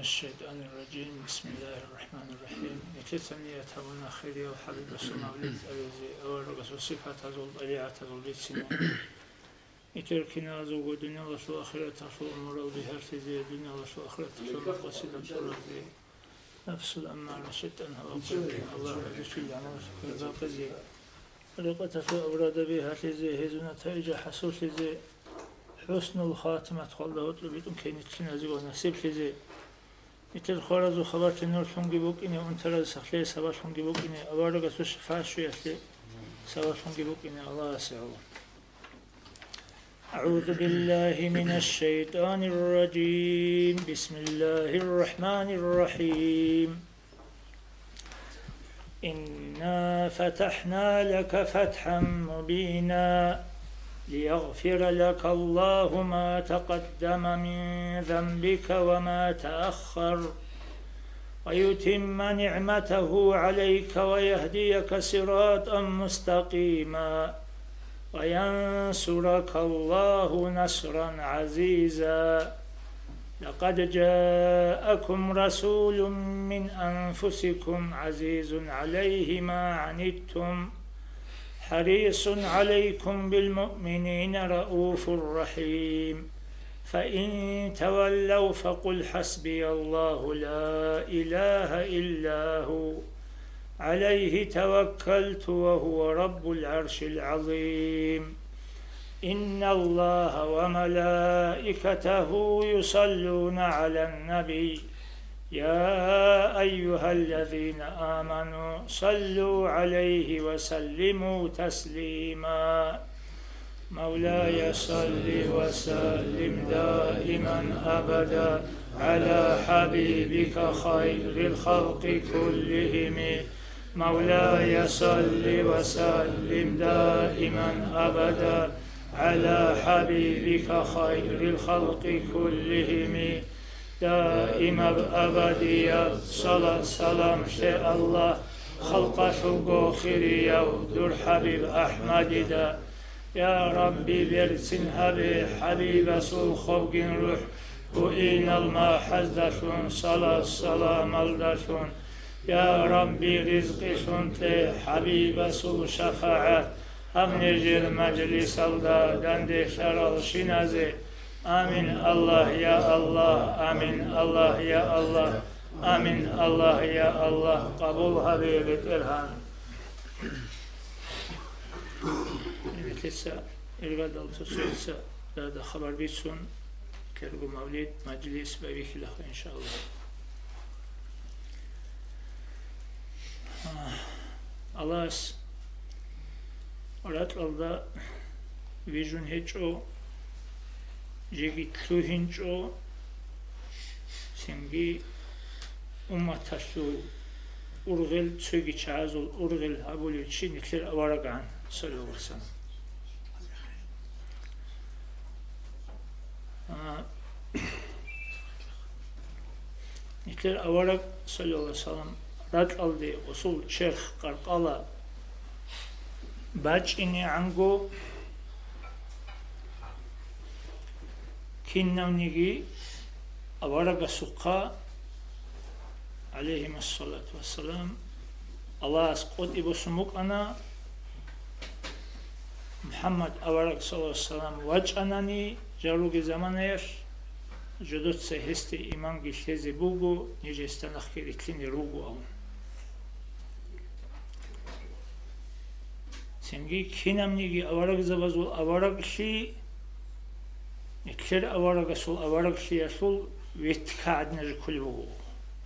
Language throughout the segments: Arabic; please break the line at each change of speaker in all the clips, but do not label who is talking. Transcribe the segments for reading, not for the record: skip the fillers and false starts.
الشيطان الرجيم بسم الله الرحمن الرحيم نكتسني يتهمنا خيري وحبيب رسول مولد أبيزي أول رسول صفات هزول طليعة هزول بيت سنة يتركنا رزوق الدنيا رسول آخرة رسول أمور بها ارتزي الدنيا رسول آخرة رسول مقصد الرزي نفس الأمانة شتأنها وقلبي الله يجشي العمل في قزي رقة أوراد بها ارتزي هزونا تأجى حسوس لزي حسن الخاتمة تقول له اطلبيتم كينت كنازي ونسيب لزي يتر خارج وخبر تنور شونجي بوك إني أنترز سخلي سبا شونجي بوك إني أبارك سوش فاشو يحلي سبا شونجي بوك إني الله يسعوه أعوذ بالله من الشيطان الرجيم بسم الله الرحمن الرحيم إنا فتحنا لك فتحا مبينا ليغفر لك الله ما تقدم من ذنبك وما تأخر ويتم نعمته عليك ويهديك صراطا مستقيما وينصرك الله نصرا عزيزا لقد جاءكم رسول من أنفسكم عزيز عليه ما عنتم حريص عليكم بالمؤمنين رؤوف رحيم فإن تولوا فقل حسبي الله لا إله إلا هو عليه توكلت وهو رب العرش العظيم إن الله وملائكته يصلون على النبي يا أيها الذين آمنوا صلوا عليه وسلموا تسليما مولاي صل وسلم دائما أبدا على حبيبك خير الخلق كلهم مولاي صل وسلم دائما أبدا على حبيبك خير الخلق كلهم دائما أبديا صلاة سلام شاء الله خلقه خيريا ودر حبيب أحمد دا يا ربي برسن حبيب سول خوق روح وإن المحزدشون صلاة سلام الدشون يا ربي رزقشون تي حبيب سول شفاعة هم نجر مجلس الدا دند شرال شنازي آمين الله يا الله آمين الله يا الله آمين الله يا الله قبول حبيبة إلهام لسه إرغاد التصوير هذا خبر بيسون كرغو مولد مجلس بابيك له إن شاء الله الله أراد الله فيجون هيجو جيجي كروهنجو سنجي أمتاشو أرغل تسوغي تشازل أرغل أبولي تشي نكتر أورغان صلى الله عليه وسلم نكتر أورغ صلى الله عليه وسلم رد ألدي أصول شيخ قرقالا باج إني عنقو كنونيجي أورغ سقا عليهم الصلاة والسلام الله أسقط إبو سموك أنا محمد أورغ صلى الله عليه وسلم وجه أناني جاروغ زمانيش جدوت سهستي إيمان جشتزي بوغو نجستان أخير إتليني روغو أون سنجي كنونيجي أورغ زبازول أورغ شي نكتر أورغ سول أورغ شي أسول ويتكاد نجي كل بوغو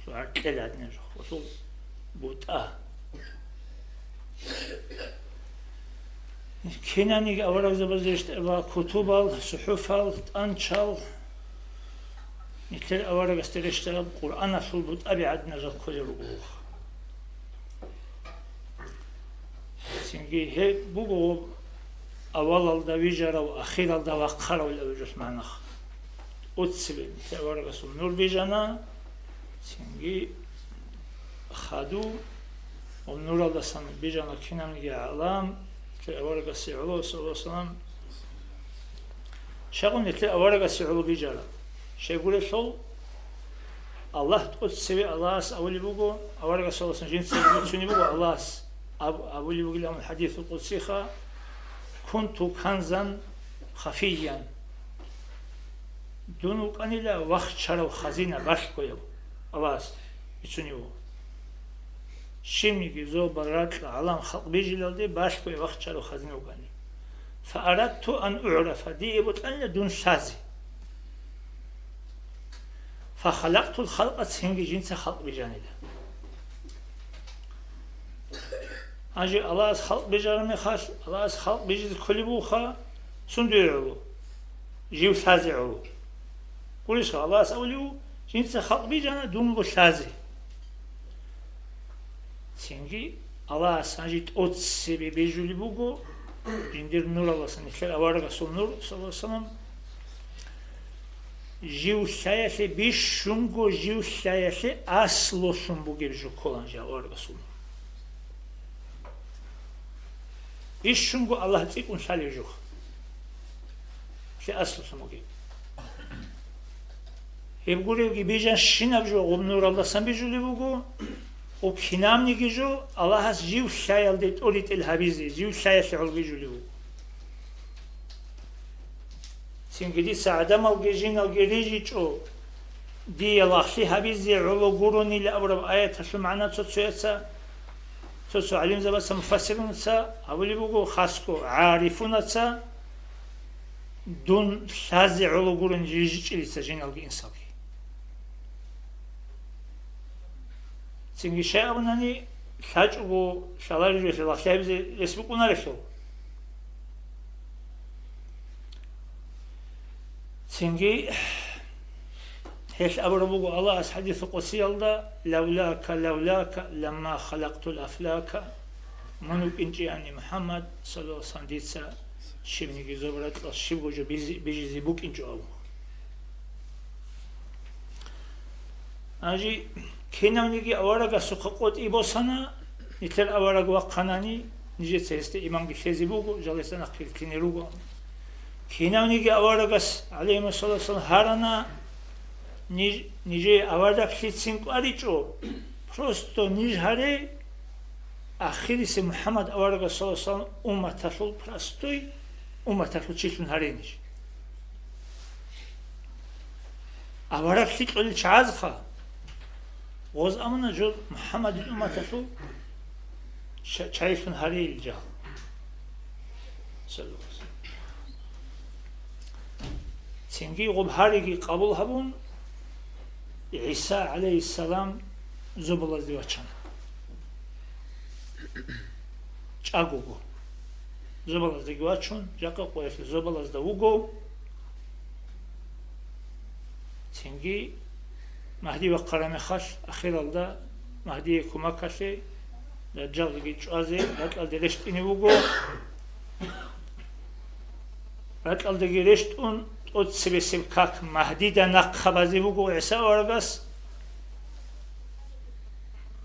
شو عكلاد نجي وصول بوتا كنانيجي أورغ زبازيشت أبا كتوبال صحوفال تانشال نكتر أورغ استرشتغل قرآن أسول بوت أبي عد نجي كل بوغو سنجي هيك بوغو أول الدويجرة وأخير الدواقرة والأوجس معناها أتسبب تأورغ سول نور بيجانا سنجي خادو ونور الدسان بيجانا كنام نجي علام تأورغ سيعلو صلى الله عليه وسلم شاقون نتلي أورغ سيعلو بيجانا شاقول سول Allah tqotssevi Allahs avuli bugo avarga salasan jinsi butsuni bugo Allahs avuli bugo lam hadith alqudsi kha kuntu kanzan khafiyan dunu qanila vaqt charo khazina bashkoyo Allahs itsuni bugo shimnigi zo barat alam khalq bijilalde bashkoyo vaqt charo khazina ugani فأردت أن أعرف دي بطلنا دون شازي فخلقت الخلق سنجي جنس خلق بجانده أجي الله خلق بجانه خاص الله خلق بجد كل بوخا سندعو جيو شازي عو قوليش الله أوليو جنس خلق بجانه دون بشازي سنجي الله سنجي تأتسي بيجولي بوغو Jindir nur Allah'ın işler avaraga son nur sallallahu aleyhi ve sellem jiv şayası bir şungo jiv şayası aslo şunbu gibi ju kolanja avaraga son bir şungo Allah tikun şaliju şey aslo şunbu gibi hep görev gibi jan şinav ju nur Allah'ın bir juli bugu o kinamni gijo Allah has jiv şayalde olit el habizi jiv şayası olgi juli bu singidi saadam al gejin al geriji o di Allah habizi ulu gurun ile abrab ayet şu mana tsotsa tsotsa alim zabasa mufassirunsa avli bugo khasko arifuna dun shazi ulu gurun jiji çilisa jinal gi insan Çünkü şey abunani saç bu şalar yüzü Allah bize resmi kunarışo. Çünkü hiç abrabu Allah hadisi qudsi alda levlaka lamma halaqtul aflaka manuk inci yani Muhammed sallallahu aleyhi ve sellem ditse şimdi gizobrat şibucu bizi buk inci avu. Aji Kenamnigi avaraga suqaqot ibosana nitel avaraga waqanani nije ceste imam gishezi bugo jalesana khilkinerugo Kenamnigi avaragas alayhi sallallahu harana nije avaraga khitsin qaricho prosto nijhare akhirisi Muhammad avaraga sallallahu ummatatul prastoy ummatatul chishun harenish avaraga khitol chazkha O zaman jo Muhammed'in ümmeti çayfın hariyilca. Sallallahu aleyhi ve sellem. Çünkü o harigi kabul habun İsa aleyhisselam zubulaz divaçan. Çagugo. Zubulaz divaçun, jaka koyafli zubulaz da ugo. Çünkü Mahdi ve Karamekhaş ahiralda Mahdi'ye kumakaşı Dajjal geçaze Dajjal dereştini bugo Dajjal de gereştun ot sebesib kak Mahdi de nakhabazi bugo İsa vargas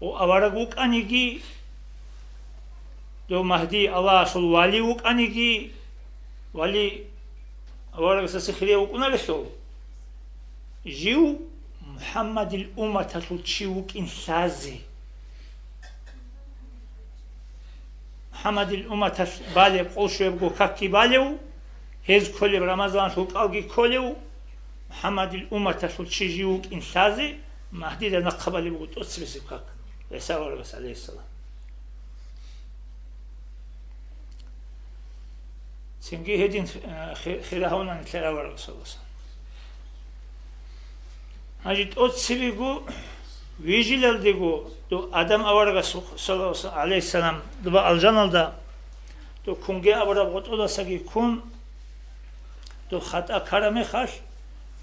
o avaraguk anigi do Mahdi Allah sul vali uk anigi vali avargas sikhriye uk unaleşo jiu Muhammed'il ummetatul çivuk insazi Muhammed'il ummetas bale qolşoy go kakki balev hez kole Ramazan şul qalgi kolev Muhammed'il ummetatul çivuk insazi Mahdi de nakabali bu totsbesi kak İsa aleyhisselam Çünkü hedin khirahunan telavar sallallahu Hacit ot sivigu vigilal digu do adam avarga sallallahu aleyhi selam do aljanalda do kunge avara got odasagi kun do khata karame khash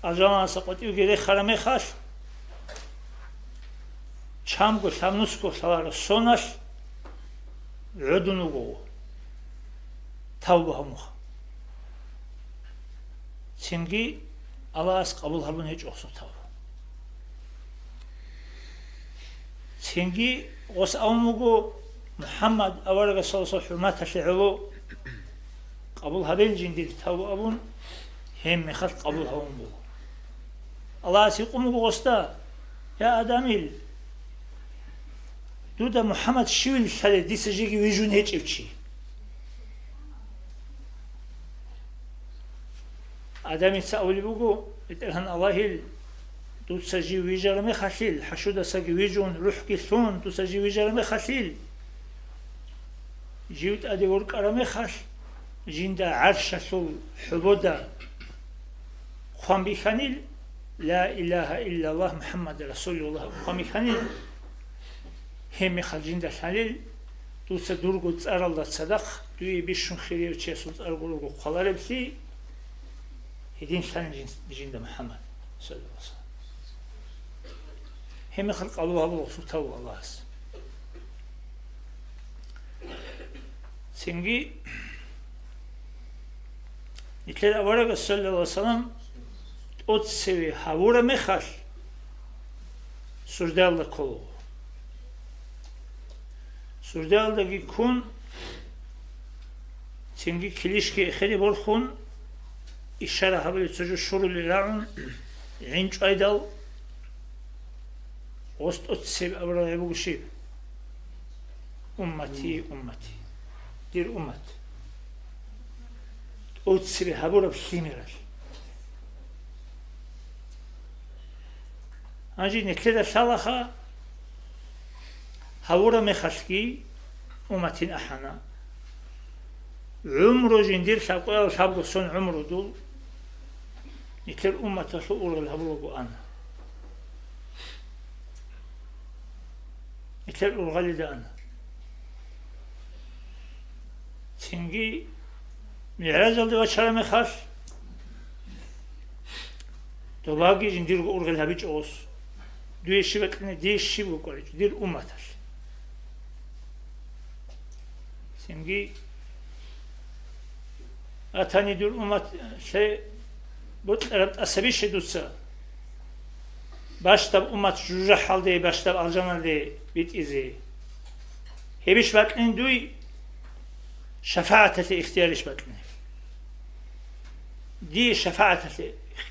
aljanal saqoti gere kharame khash chamgo samnusko salar sonash ödunugo tavbahamu Çünkü Allah's kabul habun hiç olsa tav Çünkü os avmugu Muhammed avaraga sallallahu hürmet şe'lu kabul habel cindil tavabun hem mekhat kabul havun bu Allah siqumugu osta يا آدميل دودا محمد شويل خالد دي سجيجي ويجون هيج إبشي آدمي سأولي بوغو إترهن الله دو سجي ويجرمي خليل حشودا سجي ويجون روح كيثون دو سجي ويجرمي خليل جيوت أدي ورك أرمي خل جيندا عرش سول حبودا خام بيخانيل لا إله إلا الله محمد رسول الله خام بيخانيل هم خل جيندا خليل دو سدورغو تسأر الله صدق دوي بيشون خيري وچيسول تسأرغو خلالبسي هدين خلين جيندا محمد صلى الله عليه وسلم هم خلق الله وسوته الله سنجي نتلد أورك صلى الله عليه وسلم أتسوي حاورا مخال سردال دا كولو سردال دا كون سنجي كليشكي إخيري برخون إشارة حبالي تسجو شورو لراعون عنج أيدال وست أتسوي أورا يبوغ شيب أمتي أمتي دير أمت أتسري هبورا بسيميرال أجي نكلدا شالخا هبورا مخشكي أمتين أحنا عمرو جندير شاقويا شابقو سون عمرو دول نكلر أمتا شو أورغل هبورا أنا نكلر أورغالي دا أنا سنجي معراج الدي وشرم خاص دوباقي جندير أورغل هبيج أوس دوي شبكنا ديش شبو قريج دير أمتاش سنجي أتاني دور أمت شيء بطلت أسبيش دوسا باشتاب أمت جوجة حال دي باشتاب ألجانا دي بيت إزي هبيش بطلين دوي شفاعة الاختيارش بطلين دي شفاعة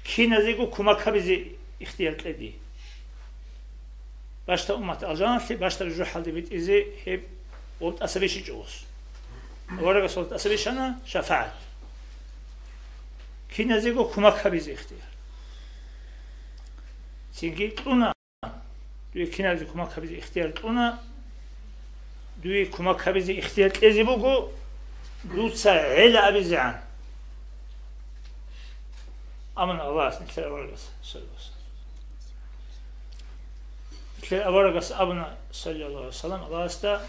كينا زيقو كما كبزي اختيار لدي باشتا أمت ألجانا دي باشتاب جوجة حال دي بيت إزي هب قلت أسبيش جوز ورقة صلت أسبيش أنا شفاعة كينا زيقو كما كبزي اختيار سنجي قلنا دوي كينا زيقو كما كبزي اختيار قلنا دوي كما كبزي اختيار لزي بوغو دوتسا علا أبي زعان أمن الله سنكتر أورغس صلى الله عليه وسلم نكتر أورغس أبنا صلى الله عليه وسلم الله استا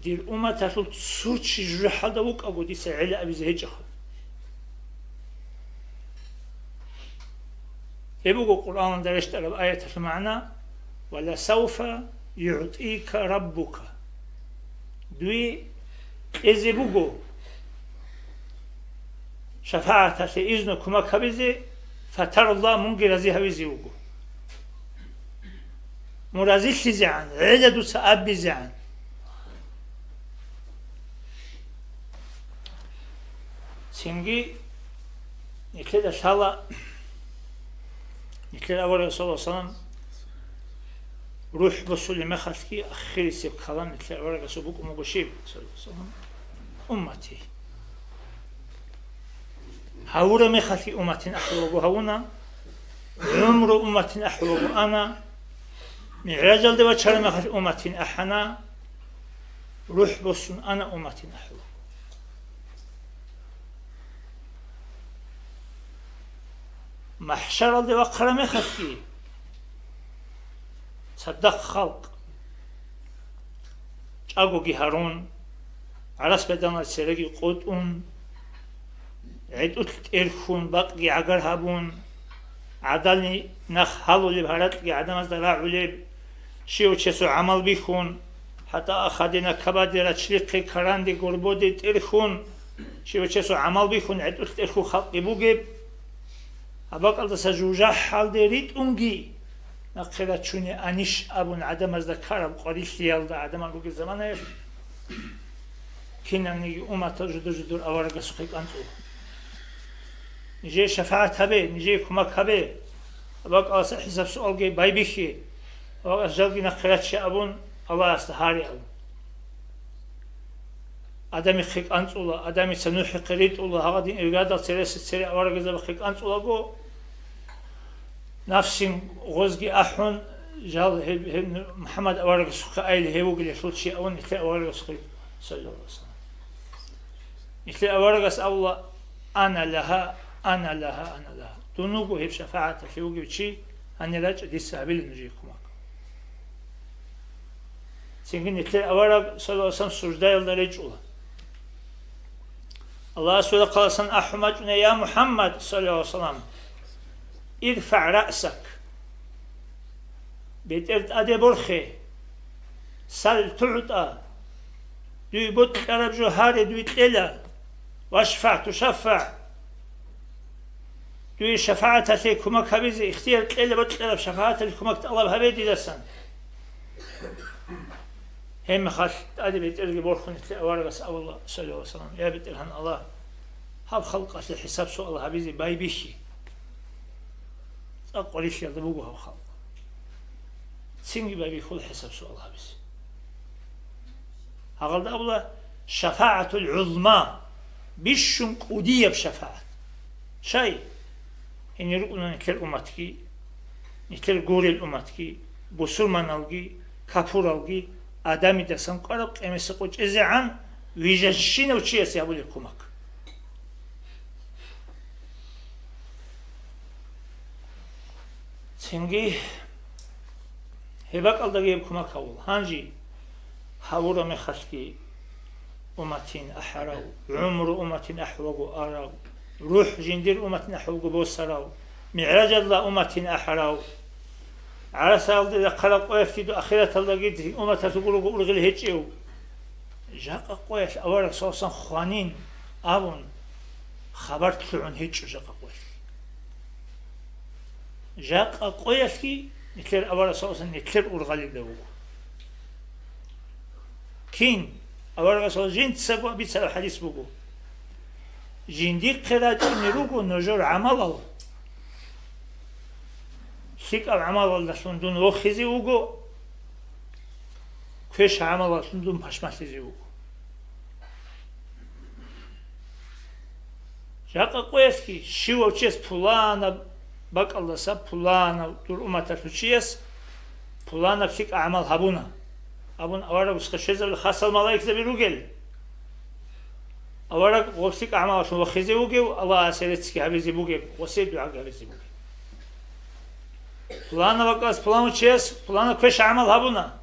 دير أمة تحلو تسوتش جرحة دوك أبو ديسا علا أبي زهيج أخذ يبقى القرآن درشت على آية المعنى ولا سوف يعطيك ربك دوي إذا بقوا شفاعة إذن كما كبزي فتر الله منجي رزي هويزي وقو مرازيش زعان عدد سأب زعان سنجي نكتد شالا نكتد أول صلى الله عليه وسلم روح بصولي مخلكي أخيري سيب كلام نكتد أول سبوك ومقشيب صلى الله عليه وسلم أمتي هاورا مخلكي أمتين أحوابو هاونا عمر أمتين أحوابو أنا معراج الدوا چرا مخلكي أمتين أحنا روح بصون أنا أمتين أحوابو محشر الدوا قرا مخلكي صدق خلق چاگوگی هارون عرس بدانا سرگی قطعون عدوت ارخون باقی عگر هبون عدالنی نخ حلو لب هرات عدم از دراعو لب شیو چسو عمل بیخون حتی اخدینا کبادی را چلیقی کرندی گربودی ارخون شیو چسو عمل بیخون عدوت ارخو خلقی بوگب اباق الدا سجوجه حال دیرید اونگی نقیرا چونی انیش ابون عدم از دکارب قریش لیال دا عدم اگوگی زمانه كنا أمة جدور أورق سقيق أنتو نجي شفاعة هبه نجي كمك هبه أباك أصلا حساب سؤال جي باي بيخي أباك أسجل جينا خيرات شعبون الله استهاري أبو آدمی خیک انصولا آدمی سنوح قريت الله هذا دين إرجادا سرس سري أورج إذا بخيك انصولا جو نفسين غزجي أحون جال محمد أورج سخ أيل هيو قلي شو شيء أون إثل أورج سخ صلى الله عليه وسلم إثل أورج الله أنا لها أنا لها أنا لها تنوجو هي شفاعة هيو قلي شيء أنا لاج دي سهبيل نجيكم سينجن إثل أورج صلى الله عليه وسلم سجدة يلدرج الله الله سبحانه قال أحمد يا محمد صلى الله عليه وسلم ارفع رأسك بيترد أدبرخي سل تعطى دوي بوت قرب جوهاري دوي تلا واشفع تشفع دوي شفاعة لكمك هبيزي اختيار تلا بوت قرب شفاعة لكمك الله هبيدي لسن هم خاش أدي بيترجع بورخون أورجس أو الله صلى الله عليه وسلم يا بيترهن الله هاب خلق أصل حساب سؤال هبيزي باي بيشي أقوليش يا دبوجه هاب خلق سينجي باي بيخول حساب سؤال هبيزي هقول الله شفاعة العظمى بيشون قودية بشفاعة شيء إن يرقون نكر أمتكي نكر جوري الأمتكي بسور منالجي كابورالجي آدمی دستم قرب قیمت قوچ ازعان ویژشین و چی است یابولی کمک سنگی هباق الدگی کمک اول هنجی حورا مخشکی امتین احراو عمر امتین احوگو آراو روح جندیر امتین احوگو بوسراو معراج الله امتین احراو على سال إذا خلق ويفتيد آخرة الله جد أمة تقولوا قول هيجيو جاء قويش أولك صوصا خوانين أبون خبرت عن هيج جاء قويش جاء قويش كي نكلر أولك صوصا نكلر أورغالي دو كين أولك صوصا جين تسبوا بيتسال الحديث بقول جين دي قرادي نروقو نجور عمل الله شيك العمل الله سندون وخزي وجو كيش عمل الله سندون باشماسي وجو جاك قويسكي شو وشيس بولانا بق الله سب بولانا دور أمته وشيس بولانا شيك أعمال هبونا أبون أورا وسخشيز الخاص الملاك زبيروجل أورا وشيك أعمال شو وخزي وجو الله سيرتسكي هبزي بوجو وسيد دعاء هبزي بوجو Plana bakas, plana çes, plana keş amal habuna.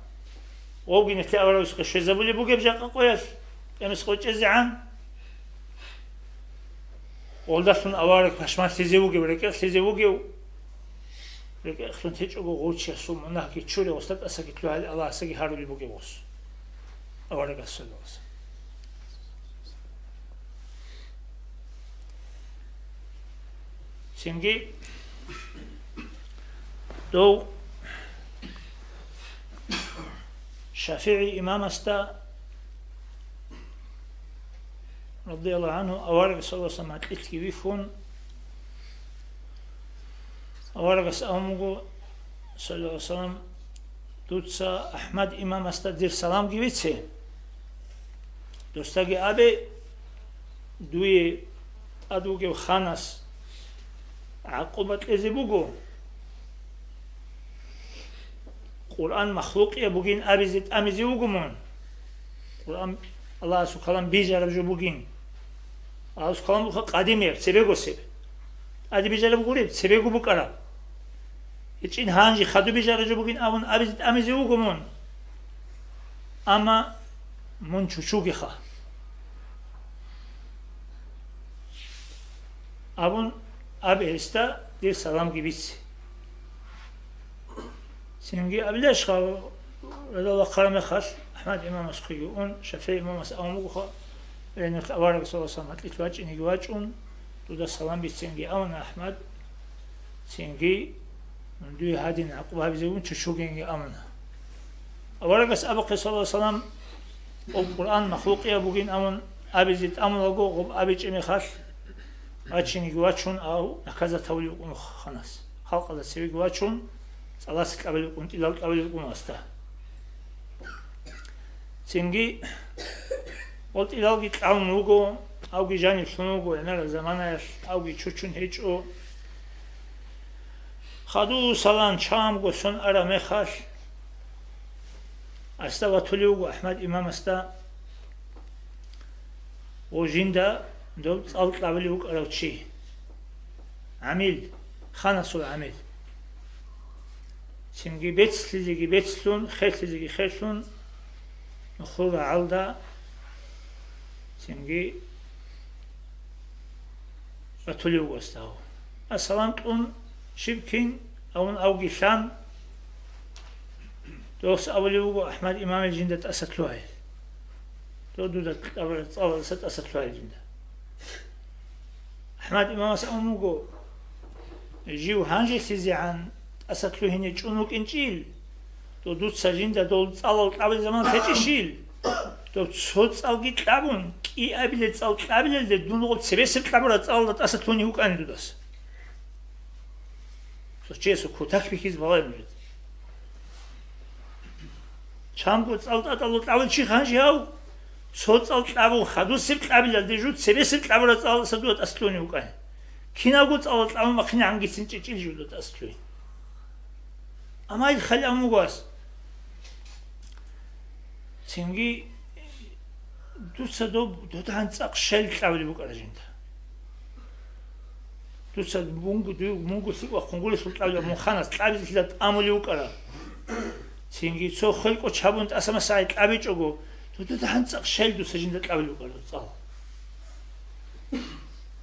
O gün te avros keş zabuli bu gebja qoyas. Emis qoçez an. Olda sun avar kaşma size bu gebrek, size bu gev. Rek xun hiç o qoçya sum na ki çure ostat asa ki tual Allah asa ki harul bu gevos. Avar gasos. Şimdi دو شافعي إمام استا رضي الله عنه أورق صلى الله عليه وسلم أتلتكي ويفون أورق سأمغو صلى الله عليه وسلم دوتسا أحمد إمام استا دير سلام جيبتسي دوستاقي أبي دوي أدوغي خانس عقوبة إزيبوغو Kur'an mahluk ya bugün abizit amizi ugumun. Kur'an Allah subhanahu bijarabju bugün. Allah subhanahu bu kadim yer sebego sebe. Adi bijarab gurib sebego bu kara. İçin hangi khadu bijarabju bugün avun abizit amizi ugumun. Ama mun çuçugi kha. Avun abi esta bir salam gibisi. سينجي أبلش خا الله قرم خاص أحمد إمام مسخيون شفيع إمام مسأمو خا لأن أوارق صلى الله عليه وسلم تلتواج إني جواجون تود السلام بسينجي أمنا أحمد سينجي من دوي هادين عقبها بزيون تشوجينجي أمنا أوارق أبقى صلى الله عليه وسلم القرآن مخلوق يا بوجين أمن أبي زيد أمن لقو غب أبي جمي خاص أتشيني جواجون أو نكذا تولي خناس خلق هذا سوي جواتشون ثلاث قبل كنت إلى قبل كون أستا سنجي قلت إلى قلت أو نوجو أو جاني شنوجو أنا زمانش أو جيشون هيجو خدو سلام شام قصون أرا مخاش أستا وطليوجو أحمد إمام أستا وجندا دوت ألت لابليوك أروتشي عميل خانسول عميل سنجي بيتسلي بيتسلون خيتلي خيتلون نخوض عالدا سنجي وطليوجو أستاو السلام تون شبكين أو جيشان دوس أوليوجو أحمد إمام الجندة أسطلوه دودة أول ست أسطلوه الجندة أحمد إمام أسأموجو جيو هانجي سيزي عن أسطلوه هني جونوك إنجيل دودة سجندة دودة أول زمان فتشيل دودة صوت أو جيت لابون كي أبيلت أو أبيلت دونو سبيسك لابورات أول أسطلوني هوك أن دودس چیزو کوتاه بکیز بالای میاد. چند گوت اول چی خانجی هاو صوت اول خدو سبت قبل دیجود سبت قبل اول صدوت اصلونی وکای. کینا گوت اول مخنی عنگیسین چیل جودت اصلونی. اما این خالی اموگاس. سنگی دو تا هنساق شل قبلی بکارجینده. دوست مونگو سیگو خونگولی سلطان مخانس قابل کلات آمولی وکرا سینگی تو خلق و چابوند اسم سعید قابل چگو تو هنساق شل دوست جنده قابل وکرا صال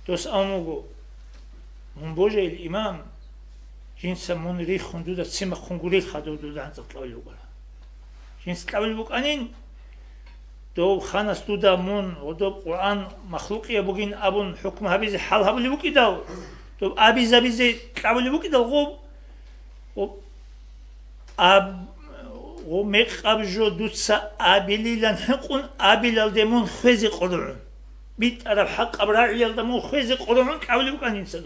دوست آموگو من بوجه الإمام جنس من ریخ خوندو دا سیم خونگولی خدو دو هنساق قابل وکرا جنس قابل وکانین دو خانس دو دا من و دو قرآن مخلوقی بگین ابون حکم هبیز حال هبلی بکی داو تو آبیز قبلی بکی داو و مقاب جو دوتسا آبیلی لن حقون آبیل دمون خوزی قدرون بیت عرب حق ابرار دمون خوزی قدرون قبلی بکن اینسا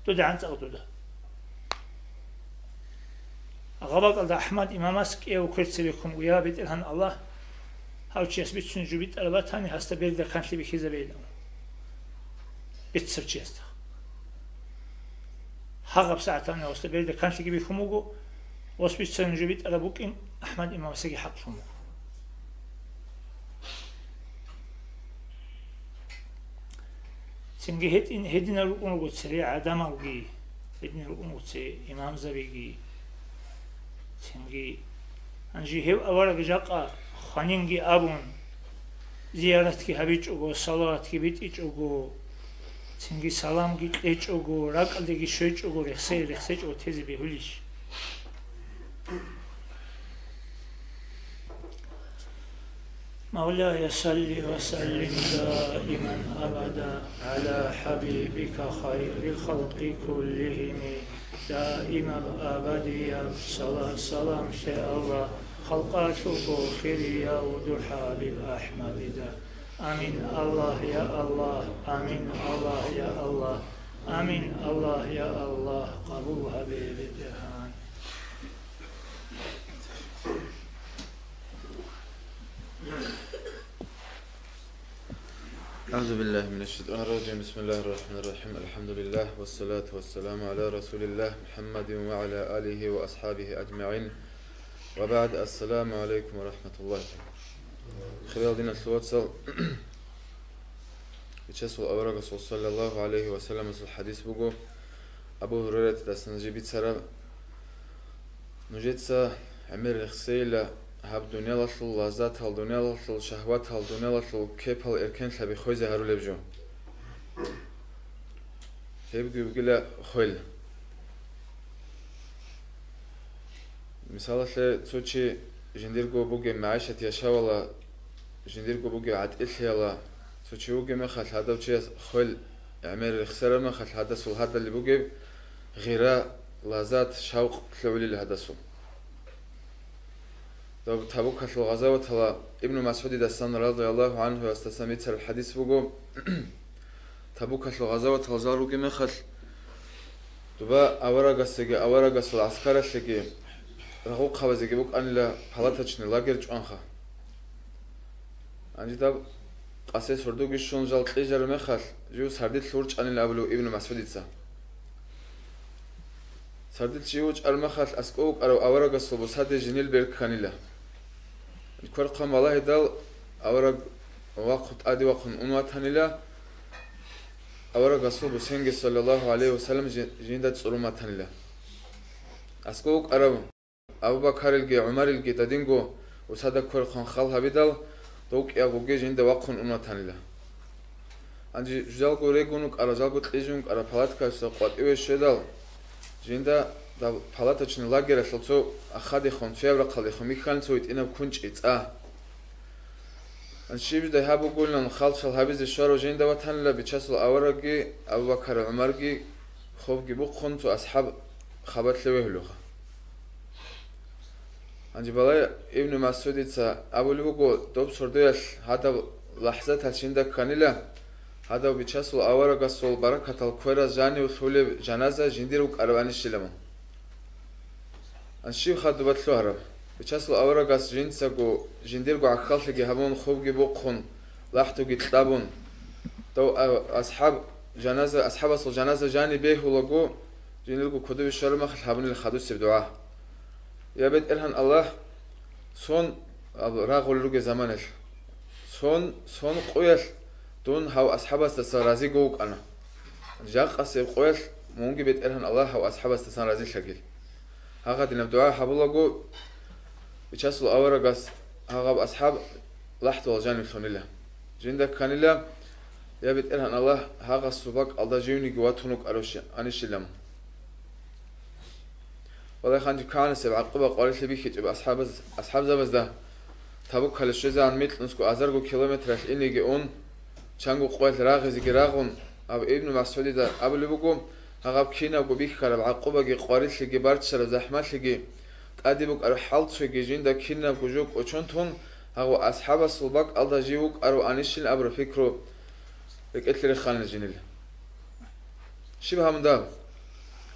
دو دهان ساق دو دا غابق الدا احمد امام اسک او کرسی بکن ویا بیت الهن الله هاوچی است بیت سنجو بیت عربات هانی هستا بیل در کنتلی بکیزه بیلم بیت سرچی است هاغب ساعتانی هستا بیل در کنتلی بکموگو واس بیت سنجو بیت عربوک این احمد امام اسکی حق فمو سنگی هدین رو اونگو سری عدم اوگی هدین رو اونگو سری امام زبیگی سنگی انجی هیو اوارا جاقا خانینگی آبون زیارت کی هبیچ اوگو صلوات کی بیت ایچ اوگو سنگی سلام گیت ایچ اوگو راکل دیگی شویچ اوگو رخصه اوگو تیزی بیهولیش مولاي صل وسلم دائما أبدا على حبيبك خير الخلق كلهم دائما أبديا صلاة سلام شاء الله خلقات بخيريا ودر حبيب أحمد دا آمين الله يا الله آمين الله يا الله آمين الله يا الله قبول حبيب الجهان
أعوذ بالله من الشيطان الرجيم بسم الله الرحمن الرحيم الحمد لله والصلاة والسلام على رسول الله محمد وعلى آله وأصحابه أجمعين وبعد السلام عليكم ورحمة الله خلال دين الصلاة صل يتشسل أورق صلى الله عليه وسلم الحديث بقو أبو هريرة تسنجيبت سرا نجدسا عمر الخسيلة هب دنیا لطل لذت هل دنیا لطل شهوت هل دنیا لطل كيف هل إركان لبي خوزة هرو لبجو هيبقى يقول خويل مثلا تسوتشي جنديركو بوجي معيشة يشاولا جنديركو بوجي عاد إلهيلا تسوتشي بوجي مخل هذا وشي خويل عمر الخسارة مخل هذا سول هذا اللي بوجي غيره لذات شوق تلولي لهذا سول تبوك الغزوة تلا ابن مسعود دستان رضي الله عنه واستسميت الحديث بقول تبوك الغزوة تلزارو كم خل دوبا أورغاسيجي أورغاس العسكرة سيجي رغو خوازيجي بوك أن لا حالاتشني لاجر جوانخا عندي داب قاسي سردوغي شون جال قيجر مخال جو سرديت لورج أن الأبلو ابن مسعوديتسا سرديت جيوج المخال أسكوك أرو أورغاس وبسادي جنيل بيرك خانيلا الكورقام والله دال أورغ وقت أدي وقت أنوات هنيلا أورغاس وبسنجي صلى الله عليه وسلم جندات صرومات هنيلا أسكوك أرو أبو بكر الجي عمر الجي تدينغو وسادا كورقام خالها بدال دوك يا غوجي جند وقت أنوات هنيلا عندي جالكو ريجونك أرو جالكو تيجونك أرو فلاتكا سقوط إيش شدال جندا دا فلاتشن لاجر سلسو أخذ خمسة ورقة خميخان سويت إنا بكونش إتآ الشيء ده هابو قولنا خالص الهابيز الشارو جين ده وطن لا بيتشاسل أورجي أبو بكر عمرجي خوف جيبو خنتو أصحاب خبرت له هلوخا عندي بلاي ابن مسعود يتسا أبو لوجو دوب سرديش هذا لحظة هالشين ده كانيلا هذا بيتشاسل أورجا سول بركة الكورة جاني وثولي جنازة جنديروك أرواني الشلمو الشيء خد بتلو هرب بتشاسل أورغاس جنسكو جنديركو عخالتكي هبون خوبكي بوقخون لاحتوكي تلابون تو أصحاب جنازة أصحاب أصل جنازة جاني بيه ولقو جنديركو كدو الشرمخ الحبني الخدوس بدعاء يا بيت إلهن الله صون راغول لوجي زمانش صون قويل دون هاو أصحاب استسرازي جوك أنا جاق أصيب قويل مونجي بيت إلهن الله هاو أصحاب استسرازي شكل هاغا دينا بدعاء حبولغو بيتشاسلو أورغاس هاغا أصحاب لحظة والجانب ثونيلا جندك كانيلا يا بيت إلهن الله هاغا السباق ألدا جيوني قواتونوك أروشي أنيشيلم والله خانجي كان سبع عقبة قارش بيخيج أصحاب زبز ده تابوك هالشيزة عن ميتل نسكو أزارغو كيلومتر إني جيون شانغو قوات راغزي راغون أب ابن مسعودي ده أبو لبوكو هاغا بكينا وبيخ كارب عقبة جي قارش لجي بارتشر زحمات لجي أديبك أرو حالت في جيجين دا كينا بوجوك وشونتون هاغو أصحاب السلباك ألدا جيوك أرو أنيشين أبرو فكرو لك إتلري خان الجنيل شبه همدا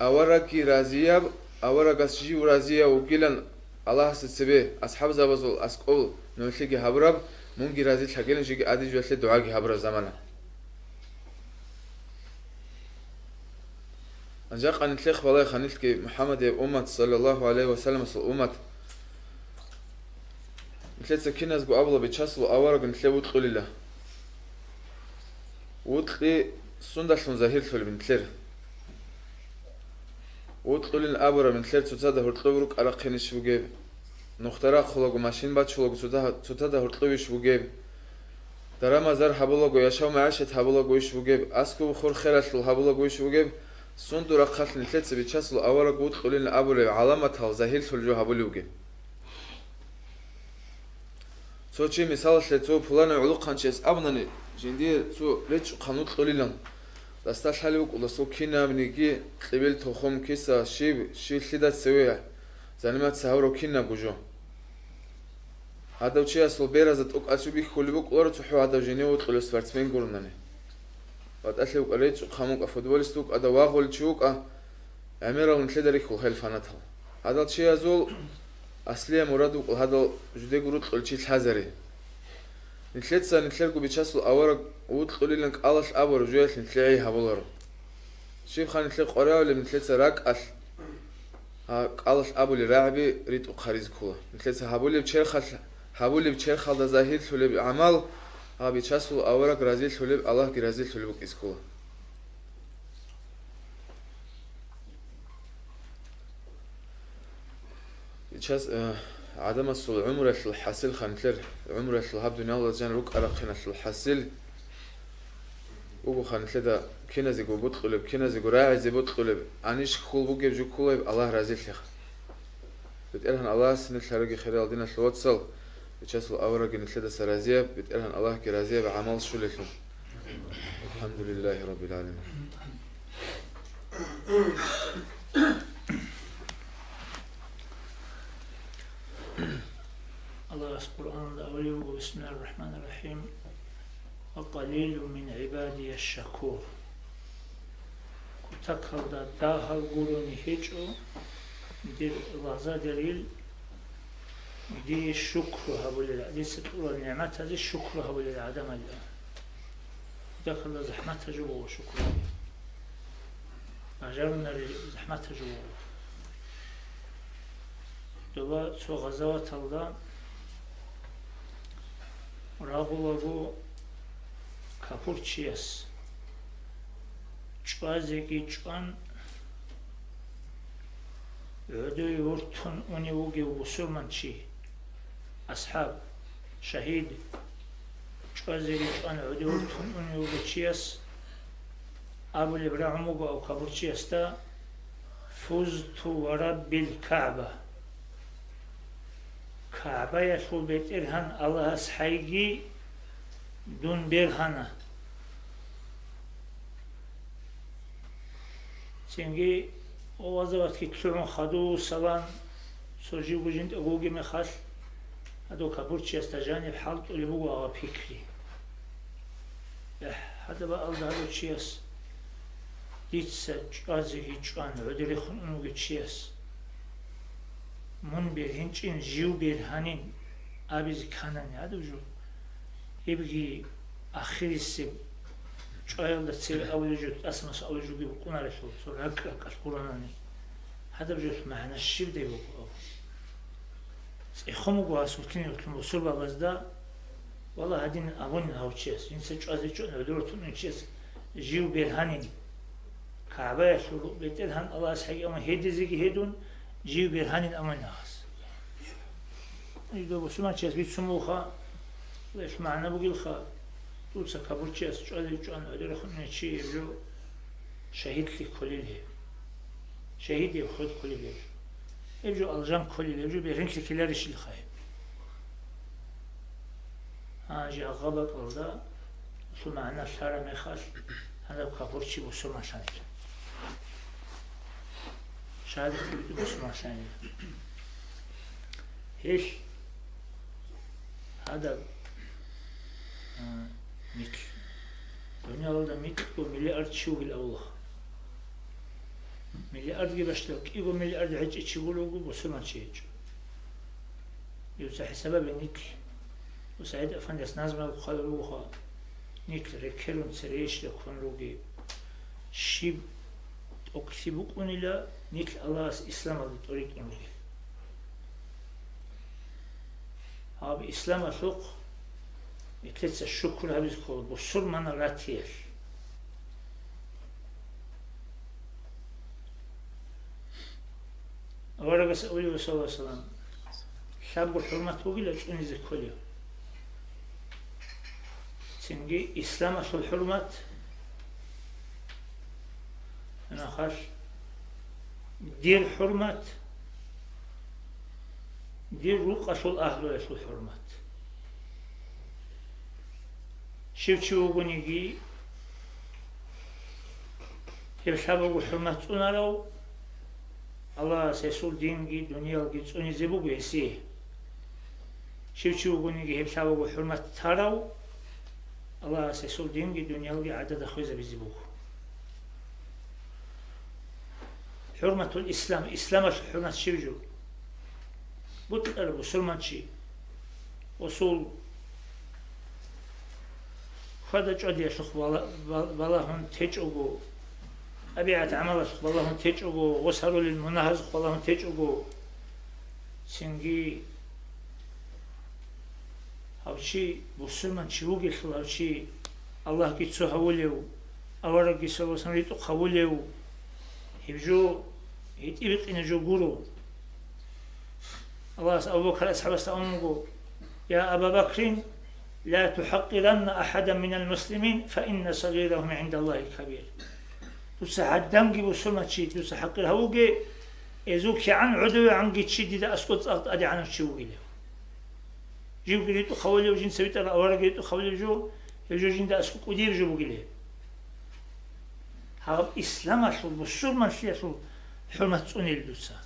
أوراكي رازياب أوراكاس جيو رازيا وقيلن الله ستسبه أصحاب زبازول أسقول نوشيكي هبراب مونجي رازي تحقيلن شيكي أدي جوشي دعاكي هبرا زمانا أنجاق أن تلخ والله خانيلك محمد أمة صلى الله عليه وسلم صلى أمة مثل سكينة زقو أبلا بيتشاسلو أورق مثل وطلو لله وطلي سندشون زهير تولي مثل وطلو لن أبرا مثل تتادا هرطلو روك أرقينيش بوغيب نخترا خلوغو ماشين باتشلوغو تتادا هرطلويش بوغيب درما زر حبولوغو يشاو معاشت حبولوغو يش بوغيب أسكو خور خيراشلو حبولوغو يش بوغيب سندورا قتل نتلتس بيتشاسلو أورا قوت قولين أبوري علامة زهيل تولجو هبولوغي سوچي مثال شلتو بولانا علو قانشيس أبناني جندير سو ريتش قانوت قوليلان دستاش حاليوك ولسو كينا منيكي قبيل تخوم كيسا شيب شلدات سوية زانمات سهورو كينا بوجو هذا وشي أصل بيرازت أوك أسوبيك خوليبوك ولارو تحو هذا جنيو تقولو سبارتسمين قولناني واتأسلوك أريتش خاموك أفوتبولستوك أدا واغول تشوك أميرا ونتلدريك خل فانتها هذا الشيء أزول أصلية مرادوك وهذا جدي قرود قلتشي الحزري نتلتسا نتلرقو بيتشاسلو أورق وتقولي لنك ألاش أبو رجوية نتلعي هبولارو شيف خان نتلق قرية ولا نتلتسا راك أل ألاش أبو لراعبي ريت أقاريز كولا نتلتسا هبولي بتشرخل دا زاهير تولي بعمل بيتشاسلو أورق رازيل تولي الله كي رازيل تولي بك إسكولا بيتشاس عدم الصل عمرة الحاسل خانتلر عمرة الهاب دنيا الله جان روك أرقنا الحاسل وجو خانتلر دا كنا زي جوبوت قلب كنا زي جراعي زي بوت قلب عنيش خول بوجي بجو قلب الله رازيل خير بتقولهن الله سنة شرقي خير الدين الواتسل بتشاسل أورق نتلدا سرازية بتقولهن الله كرازية بعمل شو لكم الحمد لله رب العالمين
الله القرآن الأولي بسم الله الرحمن الرحيم وقليل من عبادي الشكور تكالدا داهل قولوني هيجو دير لحظة دليل دي الشكر هبول دي ستقول النعمات هذه الشكر هبول العدم الله داك الله زحمتها جوا شكر أجرنا زحمتها جوا دوبا سو غزوات الله راغو كابورتشيس چوازيكي چوان عدو يورتون أني وجي وسلمانشي أصحاب شهيد چوازيكي چوان عدو يورتون أني وجي تشيس أبو الإبراهيم أو كابورتشيس تا فزت ورب الكعبة كعبة يشول بيت إرهان الله أسحيجي دون بيرهانا سينجي ووزوات كي تلعون خدو سلان سوجي وجند أقوغي مخال هدو كابورتشي استجانب حالت اللي بقوا أغا بيكري هذا بقى الله هدو تشيس ديتسا جازيكي جوان عدري خنونوغي تشيس من بيرهنچين جيو بيرهانين أبيز كانان هدو جو يبقي آخر السب شوية تصير أول جزء أسمس أول جزء بيكون على شو صار أكرك القرآني هذا بجزء معنا الشيء ده بيكون إخوانه قاسوتين يكون وصل بغزدا والله هادين أبون هاوتشيس إنسان شو أزيد شو ندورتون إنشيس جيو بيرهانين كعبة شو بيترهن الله سحي أما هيد زيجي هيدون جيو بيرهانين أما ناس يدو بسمع شيس بيتسموخا ليش معنا بقول خا توصل كابورتشيس شو أدري شو أنا أدري خلنا شيء يبجو شهيد لي كل اللي شهيد يأخذ كل اللي يبجو الجام كل اللي يبجو بيرنك لي كلاري شيء الخايب جاء غلط أردا شو معنا شارع مخاش هذا كابورتشي بسمع شاني شهادة بسمع شاني هيش هذا مثل الدنيا والله مثل ومليارد شو بالأوله مليارد جبشتك إيجو مليارد عج تشيبولو بسمع شيء يوسف حسابه بنيك وسعيد أفندس نازم الخالروها نيك ركلون سريش لكون روجي شيب أكسبوك ونلا نيك الله إسلام اللي تريد نروي هذا إسلام أسوق يتلتس الشكر هذا يقول بصر من راتيل أولا بس أولي صلى الله عليه وسلم شاب الحرمة وقيل أجوني ذكولي تنجي إسلام أصل الحرمة أنا خاش دير حرمة دير روق أصل أهله أصل الحرمة شو بنيجي يبشابو حرمة تنارو الله سيسول دينجي دنيا جي توني زبو بيسيه شو بنيجي يبشابو حرمة تارو الله سيسول دينجي دنيا جي عدد خويزة بيزبو حرمة الإسلام إسلام حرمة شوجو بطل بسلمان شي وصول خدا جودي أشوف والله تجوا أبيعت عمل أشوف والله تجوا وصلوا للمناهز والله تجوا سنجي أو شيء بسلمان شوقي خلا شيء الله كيتسو هوليو أورا كيسو سنريتو خوليو يبجو يتبق إن جو جورو الله أبو بكر أصحاب استأمنوا يا أبا بكر لا تحقرن أحدا من المسلمين فإن صغيرهم عند الله كبير تسحدم جي بسمة شيء تسحقر هوجي إذوك عن عدو عن جي شيء إذا أسقط أدي عن الشيء وجيله جيب جريتو خوالي وجين سويت الأورا جريتو خوالي جو جين ده أسقط ودير جو وجيله هذا إسلام أشول بسمة شيء أشول حرمة توني الدوسة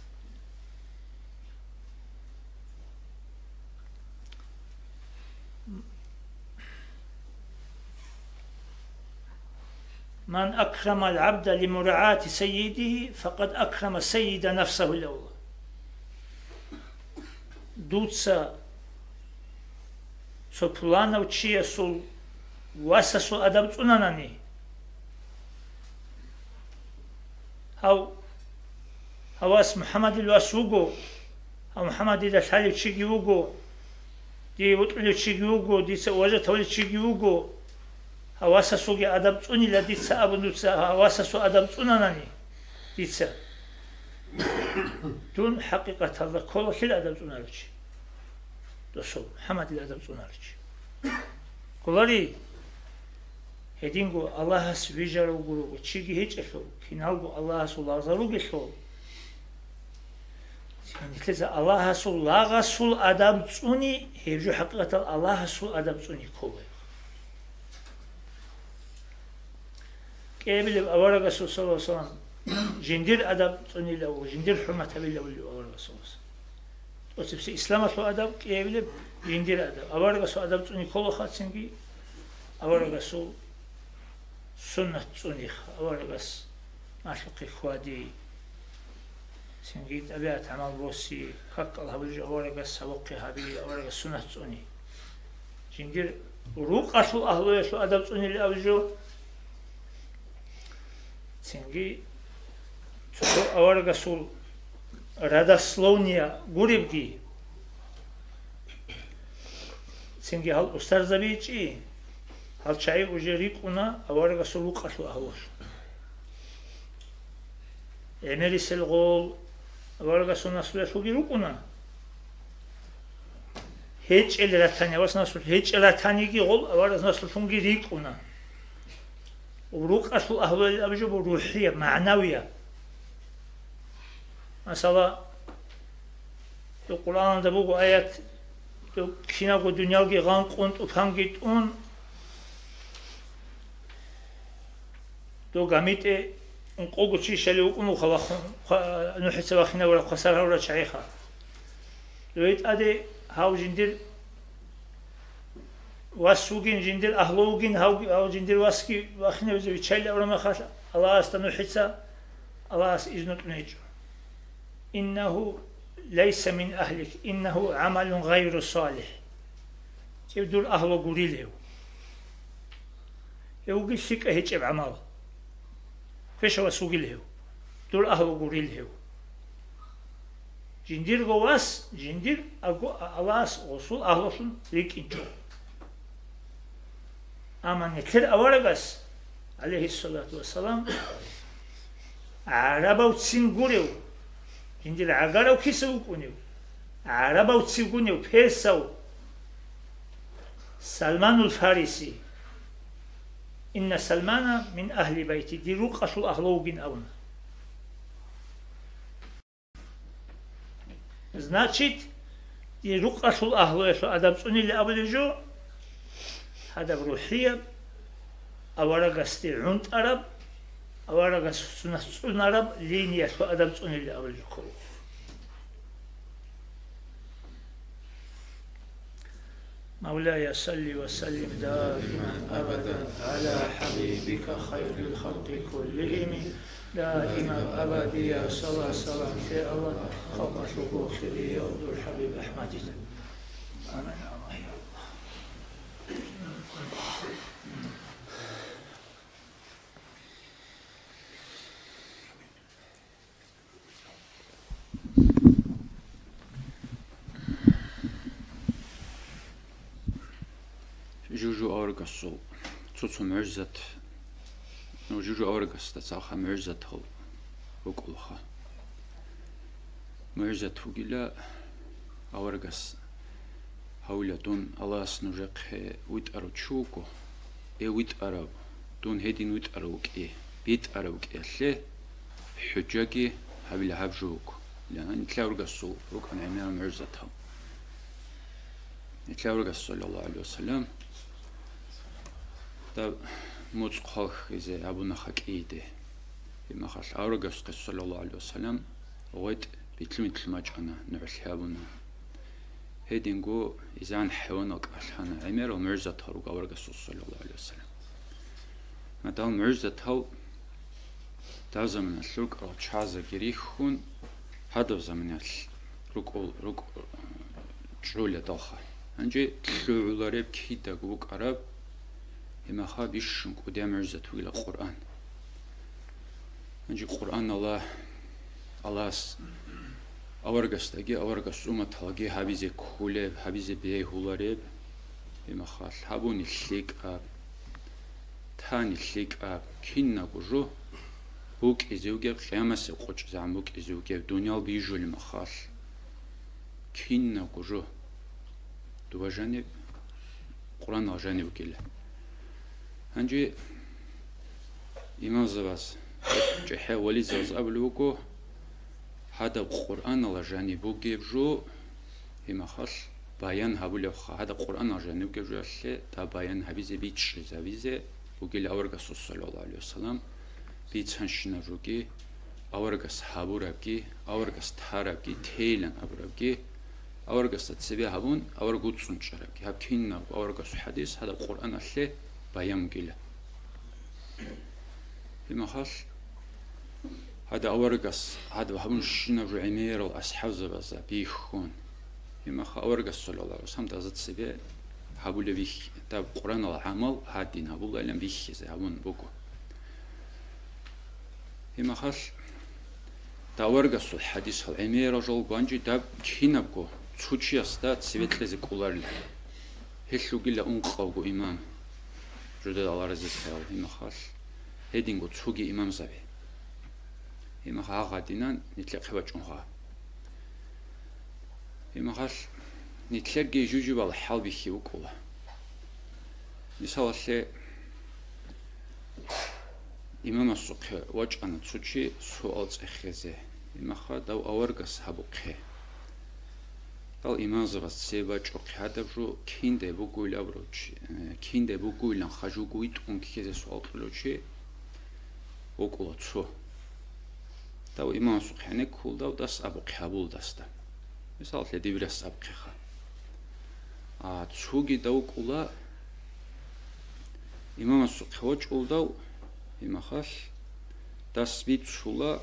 من أكرم العبد لمراعاة سيده فقد أكرم سيد نفسه الأول. دوتسا سوبلانا وتشيا سول واسسو أدب توناناني هواس محمد الواسوغو أو محمد إذا حالي تشيجيوغو دي وطلو تشيجيوغو دي سواجة تولي تشيجيوغو هواسا سوغي أدب توني لديتسا أبنوتسا هواسا سو أدب توناناني ديتسا دون حقيقة الله كل كل أدب تونارج رسول محمد الأدب تونارج كلاري هدينغو الله سبيجارو غرو تشيجي هيج أخو كينالغو الله سو لازارو غشو يعني كذا الله سو لاغا سو أدب توني هيجو حقيقة الله سو أدب توني كوي كيبل أورا رسول صلى الله عليه وسلم جندير أدب توني لو جندير حرمة بيلا ولي أورا رسول وتبسي إسلام سو أدب كيبل جندير أدب أورا رسول أدب توني كله خاتسنجي أورا رسول سنة توني أورا رسول معشوقي خوادي سنجيت أبيات عمل روسي حق الله بلج أورا رسول سوقي هابي أورا رسول سنة توني جندير روق أصل أهلوية سو أدب توني لأوجو سنجي أورا رسول радословния гурибги синги хал устарзабичи хал чай уже рикуна авара расулу qaшу ахваш эмери селгол авара расул насуле шуги рукуна هيج الرتاني واس ناسو هيج الرتاني كي غول авара насул шунги рикуна وروق قشو أهل أبجو روحية معنوية مثلا القرآن ده بقول آيات كنا قد دنيا كي غان كنت وفهمت أون تو قامت نقول شيء شلو أنو خلاص نحس واخنا ولا خسارة ولا شيخة لقيت أدي هاو جندير واسوجين جندير أهلوجين هاو جندير واسكي واخنا وزي تشيل ولا ما خاش الله استنحسه الله إذنك نيجو إنه ليس من أهلك إنه عمل غير صالح يبدو أهل قريله يوجد شيء هيك بعمل فيش هو سوق له دول أهل قريله جندير قواس جندير ألاس وصول أهلهم ليك إنجو أما نكر أورغس عليه الصلاة والسلام عربا وتسنقوريو جندير عقارا وكيسو كونيو عربا وتسنقونيو بيسو سلمان الفارسي إن سلمان من أهل بيتي دي رقصوا أهلوغين أونا значит دي رقصوا أهلوغين أدبسوني لأبلجو هذا بروحية أورغستي عند عرب أورغس سنة عرب لينية أدبسوني لأبلجو مولاي صل وسلم دائما أبدا على حبيبك خير الخلق كلهم دائما أبديا صلاة سلام يا الله خوف شكوك لي ودور الحبيب أحمد آمين آمين
جوجو أورغاسو تسوتسو مرزت نو جوجو أورغاس تساخا مرزت هو وكلها مرزت هو جلا أورغاس هولا دون الله سنجق ويت أروتشوكو ويت أراب دون هدين ويت أروك بيت أروك له حجاجي هبل هبجوكو لأن نتلا أورغاسو ركن عمير مرزت هو نتلا أورغاس صلى الله عليه وسلم دا مصخخ إذا أبو نخك إيده بما خال أورغاس صلى الله عليه وسلم وقت بيتلمت المجانا نعلها أبونا هيدينغو إذا عن حيوانك ألحنا عمير ومرزة هروق أورغاس صلى الله عليه وسلم دال معزة تال دال زمن اللوك أو تشازر جريخون هذا زمن روك جولة دالخا أنجي تلو العرب كيدا جوك عرب إما خاب يشون قدام معزة ويلا القرآن أنجي القرآن الله أورجس تجي أورجس أمة تلاقي هابيزي كولب هابيزي بيه هولارب إما خال هابون الشيك أب تاني الشيك أب كينا كوجو بوك إزوجب خيامس قوش زعم بوك إزوجب دنيا بيجو المخال كينا كوجو دو جانب قرآن جانب كله هنجي إمام زباس جحا ولي زوز أبلوكو هذا القرآن الله جانب وجبجو هما خال بيان هبول يخا هذا القرآن جانب وجبجو الله تا بيان هبيزه بيتش زبيزه وقيل أورجس صلى الله عليه وسلم بيتشنشنا جوكي أورجس هابورابكي أورجس تهارابكي تيلن أبورابكي أورجس تسبيه هبون أورجوت سنشرابكي هبكينا أورجس حديث هذا القرآن الله بيان وقيله هما خال هذا أورجس هذا هبون شنا عمير الأصحاب زبزة بيخون هما خا أورجس صلى الله عليه وسلم تزت سبيه هبول بيخ تاب قرآن العمل هادين هبول إلهم بيخ زي هبون بوكو هما خاش تا أورجس الحديث العمير رجل بانجي تاب كينا بكو تشوتشي استاد سبيت لزي كولارل هشلو جلا أنقاوغو إمام جدد الله رزق خيال هما خاش هيدينغو تشوجي إمام زبي هما خا غادينا نتلاقي بجونها هما خاش نتلاقي جوجو بالحال بيخي وكولا مثال الله إمام السوق وجه أنا تشوشي سؤال تخزه هما خا دو أورجس هبوقه دال إمام زبست سبب جوك هذا برو كينده بقول أبروش كينده بقول لان خجو قويت أون كيزه سؤال تلوشي وكولا تشو دو إمام السوق يعني كول دو داس أبوقه بول داستا مثال الله ديبرس أبوقه تشوجي دو كولا إمام السوق وجه أولدو إما خاش داس بيتشولا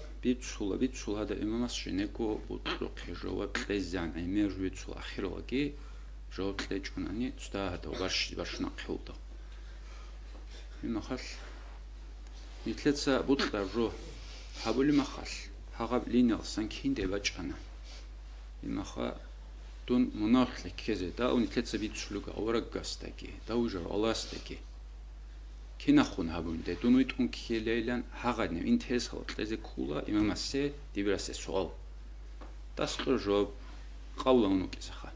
هذا إمام السجنكو بطرق جواب لزان عمير بيتشولا آخر وقي جواب لجوناني تستا هذا وبرش نقيلدا إما خاش نتلتسا بطرق جو هابولي ما خاش هغاب ليني أصلا كين دي بجانا إما خا دون مناخ لكيزي دا ونتلتسا بيتشولوغا أورق غاستاكي دا وجر أولاستاكي كنا خون هابون ده دونويت اون كيليلان هاغادنم انترس خلط لازم كولا إمام السه ديبرس سؤال دستور جواب قولا اونو كيسخا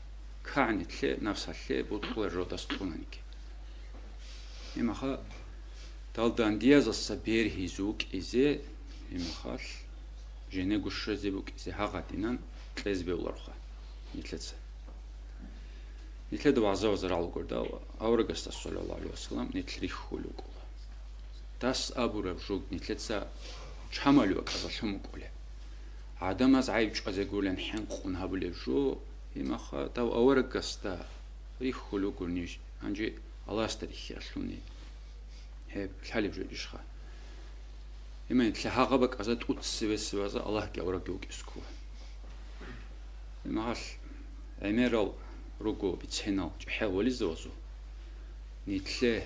كعنت له نفس له بطول رو دستونانيك إما خا دالدان دياز السبير هيزوك إزي إما خال جنة قشر زبوك إزي هاغادينان لازم بيولارخا نتلتسا نتلد وعزا وزرع القردا أورغستا صلى الله عليه وسلم نتلريخ خلوق داس أبو ربجوك نتلتسا شمالو كذا شموكوله عدم از عيب جوزه قولن حين قون هبله جو إما خا تاو أورغستا ريخ خلوق نيش أنجي الله استريخ يشلوني هب الحالي بجوليش خا إما نتلها غبك أزاد أتسوي الله كي أورغوك إسكو إما هاش عميرال روكو بيتشينال جحا ولي زوزو نتلي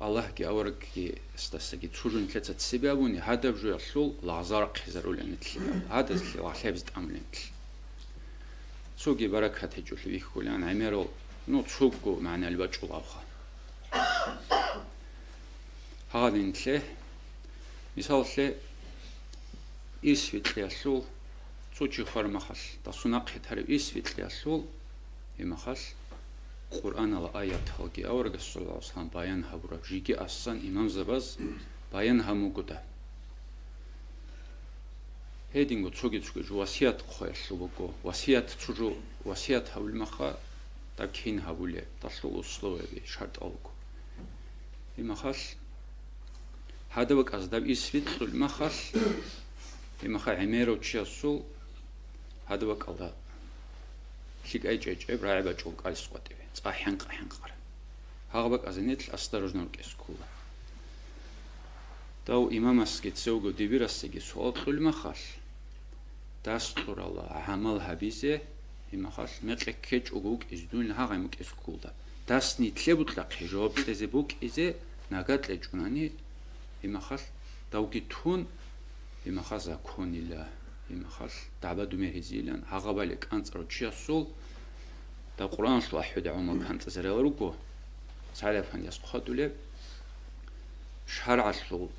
الله كي أورك كي استسقي تشوجن ثلاثة تسبابوني هذا بجو يشلول لعزارق خزروا لنتلي هذا اللي وحلاب زد أمل نتلي تسوقي بركة تجول فيك كلان عميرو نو تسوقو معنا البجو الأوخا هذا نتلي مثال تلي إسفيت لي يشلول تسوجي خرمخش تصنق هترب إسفيت لي يشلول إما خاش قرآن الآيات هالكي أورج صلى الله عليه وسلم بيان هبورا جيكي أصلا إمام زباز بيان همو قدا هيدينغو تسوغي جو وسيات خويش لوكو وسيات تسوجو وسيات هول مخا تاكين هبولي تسلو أسلوه بي شرط ألوكو إما خاش هذا وك أزداب إسفيت لما خاش إما خا عميرو تشيسو هذا وك الله شيك أي شيء براعي بجوك على سقطي صاحين قر هاغبك أزنيت الأسترجنا الكسكولا داو إمامس كتسوقو دبيرسجي سؤال كل ما خال دستور الله عمل هبيزه إما خال مقكج أوجوك إزدون لها غيمك إسكولدا دسني تلبط لك جواب تزبوك إذا نقد لجناني إما خال داو كتون إما خال زكون الله إما خال تعبدو مهزيلان هغبالك أنت رجيا سول دا قرآن شلو أحد عمر كانت زريروكو سالفان يسقطوا شرع شلو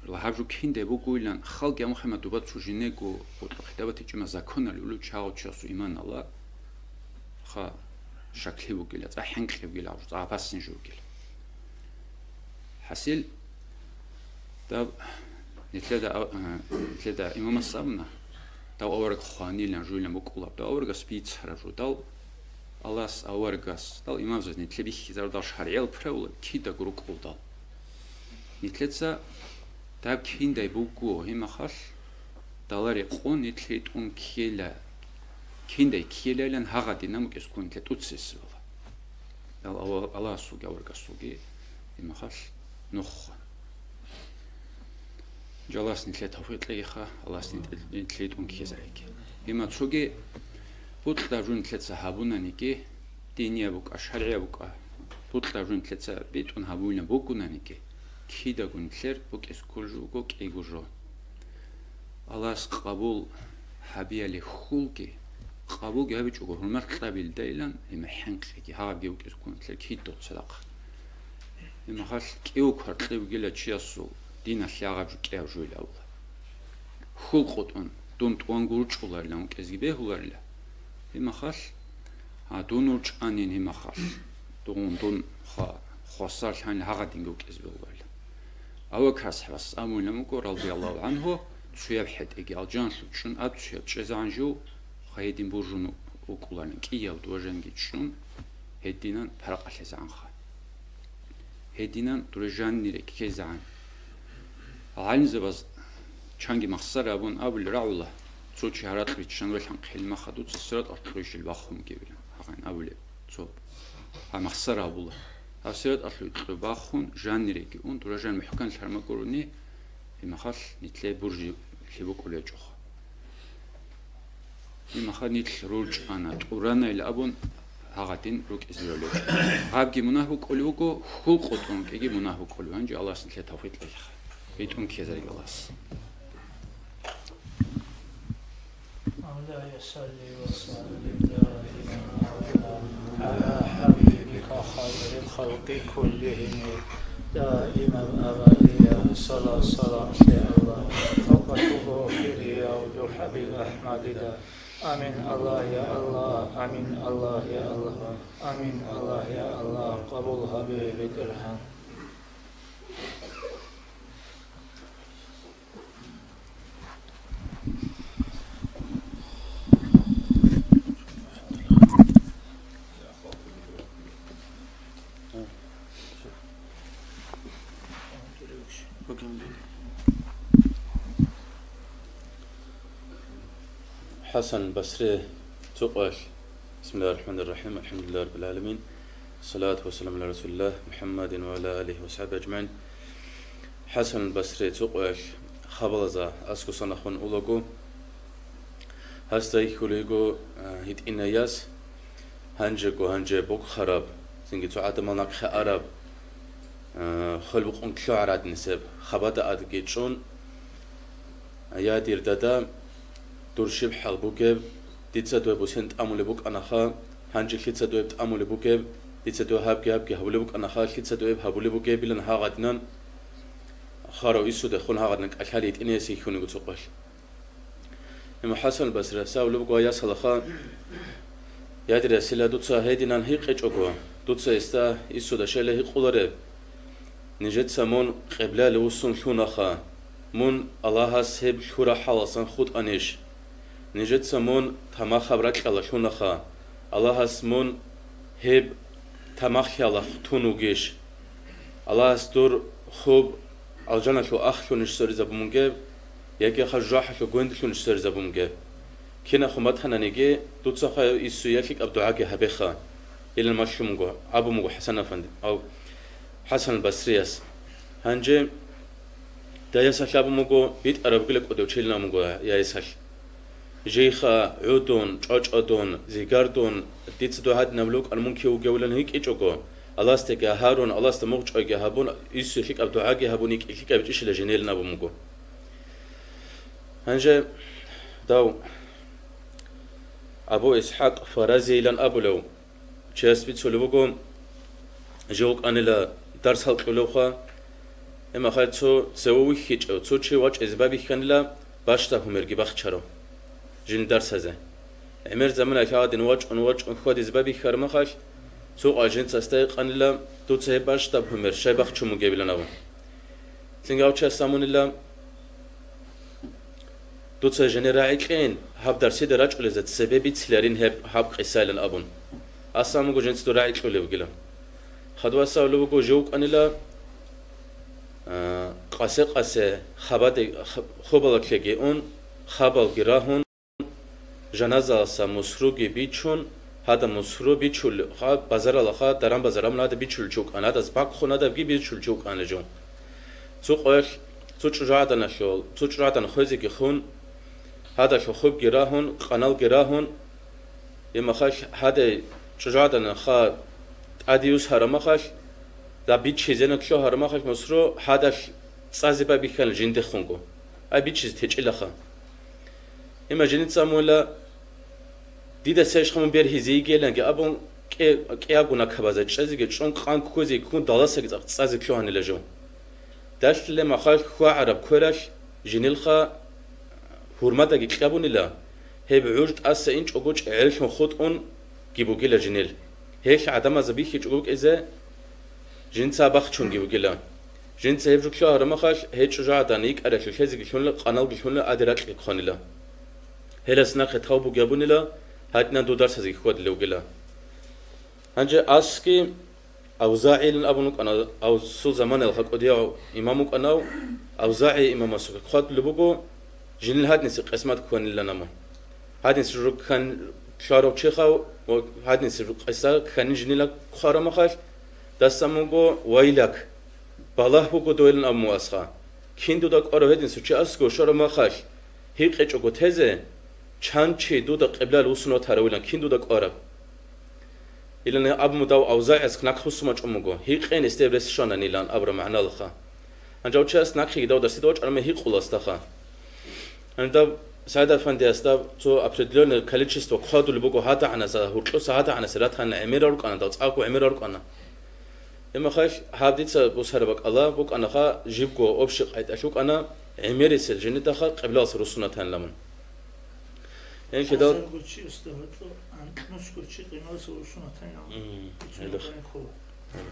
وهاجو كينده بقولن خلق يا محمد دوبات شوجينيكو وخدمات تجمع زكون لولو تشاو تشاسو إيمان الله خا شكلي بقولة زحين كلي بقولة زعباسين جو بقولة حسيل دا نتلدا إمام الصابنا دا أورق خواني لنجول نبقولا دا أورق سبيت رجو دا الله أورقاس دا إمام زوج نتلبي خزار دا شرعيل برول كيدا جروك أودا نتلدا دا كيندا بوكو هما خال دالاري قون نتلت كيلا كيندا كيلا لن هغادي نمك اسكون تلتوتسس والله الله سوق أورقاس سوقي هما خال نخ جالس نتلت توفيق ليخا الله نتلت كيزايك هما تسوقي بطل جون تلت صحابونا نيكي دينيا بوك أشهريا بوك بطل جون تلت بيت هابونا بوكونا نيكي كيدا جون تلر بوك اسكولجو بوك إيجوجو الله قبول حبيا لخولكي قبول جابي تشوكو هرمات قبيل دايلان هما حنقي هابي بوك اسكون تلر كيدو تصدق هما خاص كيو كارتلي بقيلا تشياسو دينا شاغاجو كيو جويلا أولا خول قطن دون توان قولش أولار لهم كزيبه أولار له هما خاص دونورج أنين هما خاص دون خاصار شان هاغدين جو كزيبه أولار له أول كاس حبس أمون لمكو رضي الله عنه تشيب حد إجي الجان شون أب تشيب تشزان جو خيدين برجون وكلان كيا ودوجن جيتشون هدينا فرق الحزان خا هدينا درجان نيرك كيزان عين زبز شانجي مخسر أبون أبل رعوله صوت شهرات بيتشان ولحن خيل خدود السرات أطلعش الباخهم كبيرا هاين أبل صوب مخسر أبوله السرات أطلع الباخون جان نيرك أون درجان محكان الحرمة كورني هما خال نتلاقي برج خيبوك ولا جوخ هما خال نتل روج أنا تورانا إلى أبون هاغتين روك إزرائيل هابجي مناهو كلوكو خل قطون كيجي مناهو كلوان جو الله سنتلي توفيق ليه بيتون كيزاي الله
مولاي صل وسلم دائما على حبيبك خير الخلق كلهم دائما أبديا صلاة الله فقطه في رياض حبيب أحمد آمين الله يا الله آمين الله يا الله آمين الله يا الله قبول حبيب الدرهم
حسن البصري تقول بسم الله الرحمن الرحيم الحمد لله رب العالمين الصلاة والسلام على رسول الله محمد وعلى آله وصحبه أجمعين حسن البصري تقول خبلزا أسكو صنخون أولوغو هستاي كوليغو هيت إناياس هنجي بوك خراب زنجي تعاد مناك خراب خلبق أنكلو عراد نسب خبادا أدقيتشون يادير دادا دورشيب حلبوكب ديتسادو بوسنت أمولبوك أناخا هنجي خيتسادو بت أمولبوكب ديتسادو هابكي هبولبوك أناخا خيتسادو هبولبوكب بلن هاغادنان خارو إسو دخون هاغادنك أكاليت إنيسي خونيغو تقبل إما حسن البصري ساولبوكو ياسالخا يادر سيلا دوتسا هيدينان هيقيجوكو دوتسا استا إسو دشيله هيقولرب نجد سامون قبلا لوسون شوناخا مون الله سب شورا حالسان خود أنيش نجد سامون تما خبرك على شوناخا الله سمون هب تما خيالا تونوجيش الله ستور خوب الجنة شو أخ شو نشتري زبونجب يجي خجاح شو جوند شو نشتري زبونجب كنا خمات هنانيجي دوتسا خا يسوع يكيك أبدعاك هبخا إلى المشروم أبو مو حسن أفند أو حسن البصريس هنجي دا يسال أبو مجو بيت أرب قلك أدو تشيلنا مجو يا يسال جيخا عودون أج أدون زيجاردون ديت دو هاد نملوك الممكن وجولن هيك إجوجو الله استجا هارون الله استموج أجا هابون يسوع أبدو عاجي هابونيك هيك أبتش لجنيل نابو مجو هنجا داو أبو إسحاق فرازي لن أبو لو چهست بيت سولوگو جوك أنا لا درس هالك لوخا إما خايت سو سووي خيج أو سو شيء واج إزبابي خان لا باشتا همرجي بخ شرو جن درس هذا عمر زمان أكاد نواج خود إزبابي خرم خاش سو أجن تستيق أنا لا تو تسه باشتا همر شيء بخ شو مجيب لنا و سنجاو چه سامون لا تو تسه جنراعي كين هاب درسي دراج ولا زت سببي تسلرين هاب قسالن أبون أسامو جو جنس دراعي كله وقلا خدوا أسامو جو جوك أنا لا قاسة خباد خبلا كيجي أون خبال جراهون جنازة أسا مسروقي بيتشون هذا مسروق بيتشول خا بازار الله خا درام بازار من هذا بيتشول جوك أنا هذا سباق خون هذا بيجي بيتشول جوك أنا جو سوق أيش سوق جرادنا شول سوق جرادنا خوزي كخون هذا شو خب جراهون قنال جراهون يما خاش هذا شجاعتنا خا أديوس هرمخش لا بيتشيزنا كشو هرمخش مصرو هذا سازبا بيخل جند خونكو أي بيتشيز تجيل خا إما جند سامولا ديدا سيش خمن بير هزيجي لانك أبون كي أبونا كبازة شازيجي شون قان كوزي يكون دلاسك سازك شو هنلاجو داش لما خاش خوا عرب كورش جنيل خا هرمتا جي كابون لا هي بعوجت أس إنش أقولش عرش مخوط أون جيبوكي لجنيل هيك عدم از بيخ يجوك إذا جنس أبخ شون جيبوكي لا جنس هيبجوك شو هرمخش هيك شجاع دانيك أرش الخزي كشون لا قنال كشون لا أدرك لقخان لا هلا سنا خطاب بجابون لا هاتنا دو درس هذي خود لوجلا هنجا أسكي أوزاعي لأبونك أنا أو سو زمان الخط أديا إمامك أنا أوزاعي إمام سوق خد لبوجو جنيل هاد نسي قسمت كون لنا ما هاد نسي روك كان شارو تشيخاو وهاد نسي روك قصة كان جنيل خارم خاش دستموجو ويلك بالله بوجو دويلن أمو أسخا كيندو دك أرو هاد نسي شيء أسكو شارو ما خاش هيك إيش تهزه چند چه دو دق قبل الوسنا تراویلن کیندو دق آرب ایلان اب مداو اوزای از کنک خصومش امگو هیچ این استبرس شانن ایلان ابر معنا لخا انجاو چه است نکهی داو درسی دوچ ارمه هیچ خلاص خا اندا سعد افندی است تو اپردلون کلیچست و خادو لبگو هاتا عنا زا هوتلو ساعت عنا سرات هن امیر رو کنن داوت اكو امیر رو کنن اما خاش حدیث بوسربک الله بوک انا خا جيبكو ابشق ايت اشوك انا امیر سل جنت خا قبل اس رسونه تن لمن يعني كده
كوتشي استهلكوا عن نص كوتشي قيمة سوشنا تاني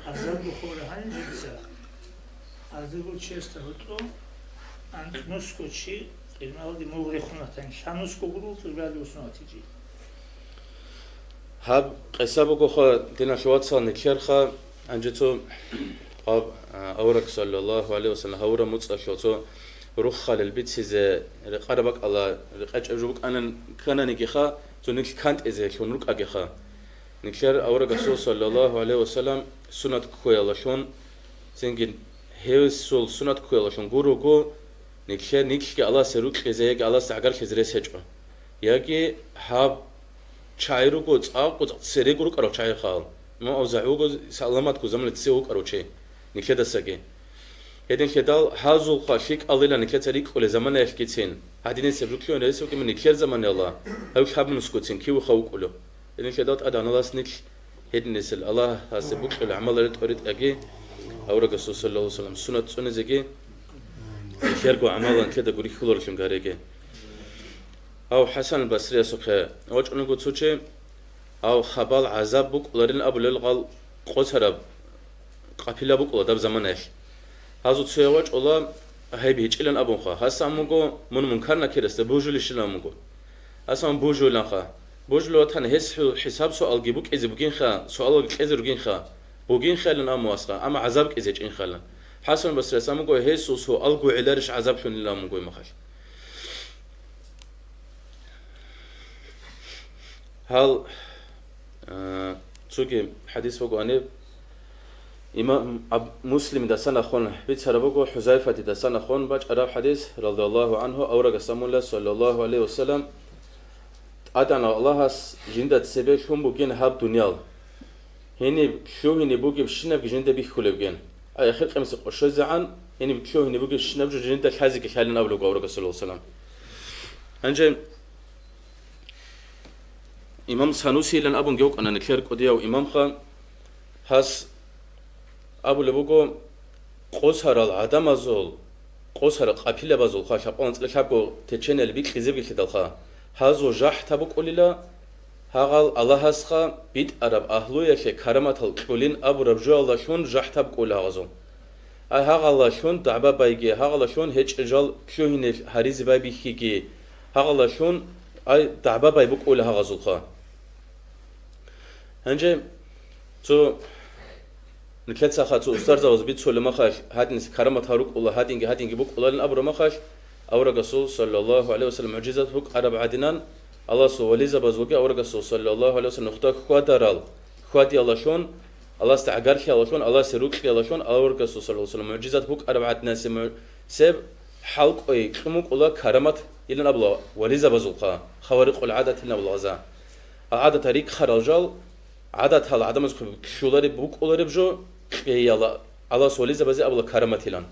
أزال بخور هاي جنسة أزال كوتشي استهلكوا عن نص كوتشي قيمة دي مغري خنا تاني شان نص كوغرو تبغى لوسنا تيجي
هاب قصة بقول خا دينا شوات صار نكير خا عنجتو هاب أورك صلى الله عليه وسلم هورا متصل شوتو روح خال البيت سيز رقاربك الله رقاج أجوبك أنا كنا نجيخا تونك كانت إذا شون رك أجيخا نكشر أورا رسول صلى الله عليه وسلم سنة كوي الله شون سنجن هي سول سنة كوي الله شون غورو غو نكشر نكش الله سروك إذا يك الله سعجر خزر سجوا ياكي هاب شايرو غو غو سري غورو كارو شاي خال ما أوزعو غو سلامات غو زمن تسيو كارو شيء نكشر دساقي هدين كدال هازو خاشيك الله نكتريك ولا زمان يحكيتين هادين سبروكيون رئيسو كمن نكير زمان الله هاو حاب نسكوتين كيو خوك له هدين كدال أدان الله سنك هدين نسل الله هسبوك العمل اللي تقريت أجي أو رجل صلى الله عليه وسلم سنة زكي كيرجو عملا كده قولي خلور شن قاريجي أو حسن البصري سكه وجه أنو قصوشي أو خبال عذاب بوك لرين أبو للغال قصرب قبيلة بوك ولا دب زمان إيش هازو تسويواج الله هاي بيجي إلى أبو خا هسا مغو من منكرنا كرست بوجول إشلا مغو هسا من بوجول خا بوجول تان حساب سؤال جيبوك إذا بوجين خا سؤال إذا رجين خا بوجين خلنا أمو أسخا أما عذابك إذا جين خلنا حسن بس رسام مغو هيسو سؤال جو علارش عذاب شون الله مغو مخش هل تسوقي حديث وقو أني إمام مسلم دسنا خون بيتسربوكو حذيفة دسنا خون باج عرب حديث رضي الله عنه أورق سمولة صلى الله عليه وسلم أدنى الله جندت سبيشهم بوجين هاب دنيال هني شو هني بوجي بشنب جند بيخول بوجين أي آخر خمس قشة زعان هني شو هني بوجي بشنب جند الحزق حالنا أولو أورق صلى الله عليه وسلم هنجي إمام سانوسي لن أبون جوك أنا نكير قديا وإمام خا هاس أبو لبوكو قصهر العدم أزول قصهر قابيل بازول خا شابون لشابو تشينل بيك خزيب كده خا هازو جاح تبوك قليلا هاغال الله هاسخا بيت عرب أهلوية كرامة الكلين أبو ربجو الله شون جاح تبوك قليلا غزو هاغال الله شون دعبا بايجي هاغال الله شون هيج إجال كيوهين هاريز بايبي خيجي هاغال الله شون أي دعبا بايبوك قليلا غزو خا هنجي تو نكلت ساخاتو استرزا وزبيت سول ما خاش هادين كرامة هاروك الله هادين بوك الله الأبر ما خاش أورا رسول صلى الله عليه وسلم معجزات بوك عرب عدنان الله سو وليزا بزوجي أورا رسول صلى الله عليه وسلم نختار خواترال خواتي الله شون الله استعجر خي الله شون الله سروك خي الله شون أورا رسول صلى الله عليه وسلم معجزات بوك عرب عدنان سب حلق أي كموك الله كرامة إلى نبلا وليزا بزوجها خوارق العادة إلى نبلا زا العادة تاريخ خرجال عادة هال عدم شولاري بوك الله ربجو الله سولي زبازي أبلا كرامتيلان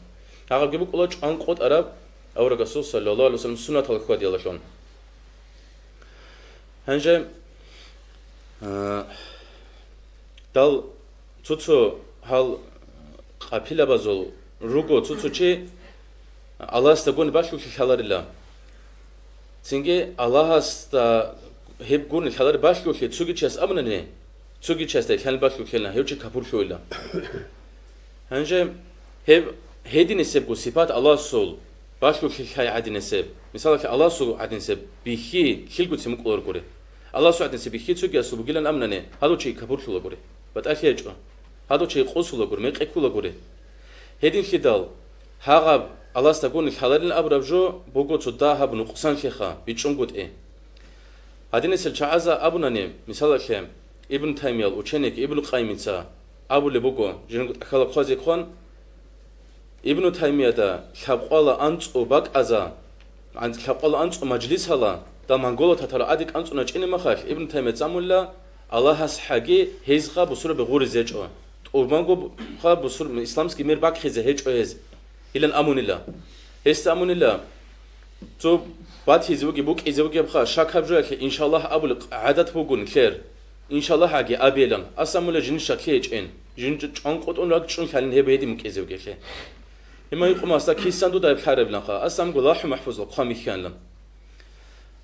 هاغا جيبوك الله جان قوت عرب أو رسول صلى الله عليه وسلم سنة الخوات يلا شون هنجي دال توتو هال قابيلة بازول روغو توتو چي الله استقون باشو شالار الله تنجي الله استا هب قون شالار باشو شي تسوغي چيس أمنني تسوغي چيس كان باشو كلنا هيوچي كابور شويلا هنجي هب هدي نسب کو صفات الله سول باشو خي عادي نسب مثلا الله سول عادي نسب بيخي خلقو تسمو قلور قوري الله سول عادي نسب بيخي تسوغي اسو بگيلن امنني هادو چي كابور شولا قوري بتاخي اجو هادو چي قوسولا قوري ميقيكولا قوري هدي خدال هاغا الله استقون الحلال ابرجو بوغو تدا هب نقصان شيخا بيچونغوت هادي نسل چازا ابوناني مثلا خيم ابن تيميه وچنك ابن قيمينسا أبو لبوكو جنود أخلاق خازي خون ابن تيمية دا خبقالا أنت وباك أزا عند خبقالا أنت ومجلس هلا دا منغولو تطلع أديك أنت ونجيني مخاش ابن تيمية زامولا الله هس حاجي هيزغا بصورة بغور زيجو ومانغو خا بصورة إسلامسكي مير باك خيزة هيج أهز إلان أمون الله هست أمون الله تو بعد هيزوكي بوك هيزوكي بخا شاك هبجوك إن شاء الله أبو عادت بوغون خير إن شاء الله حاجة أبيلان أسمولا جن شكيج إن جن جان قطون لك شون خلين هي بيدي مكيزو كيخه إما يقوم أستا كيسان دو دا بحارب لنخا أسام قلاح محفوظ لقامي خيان لن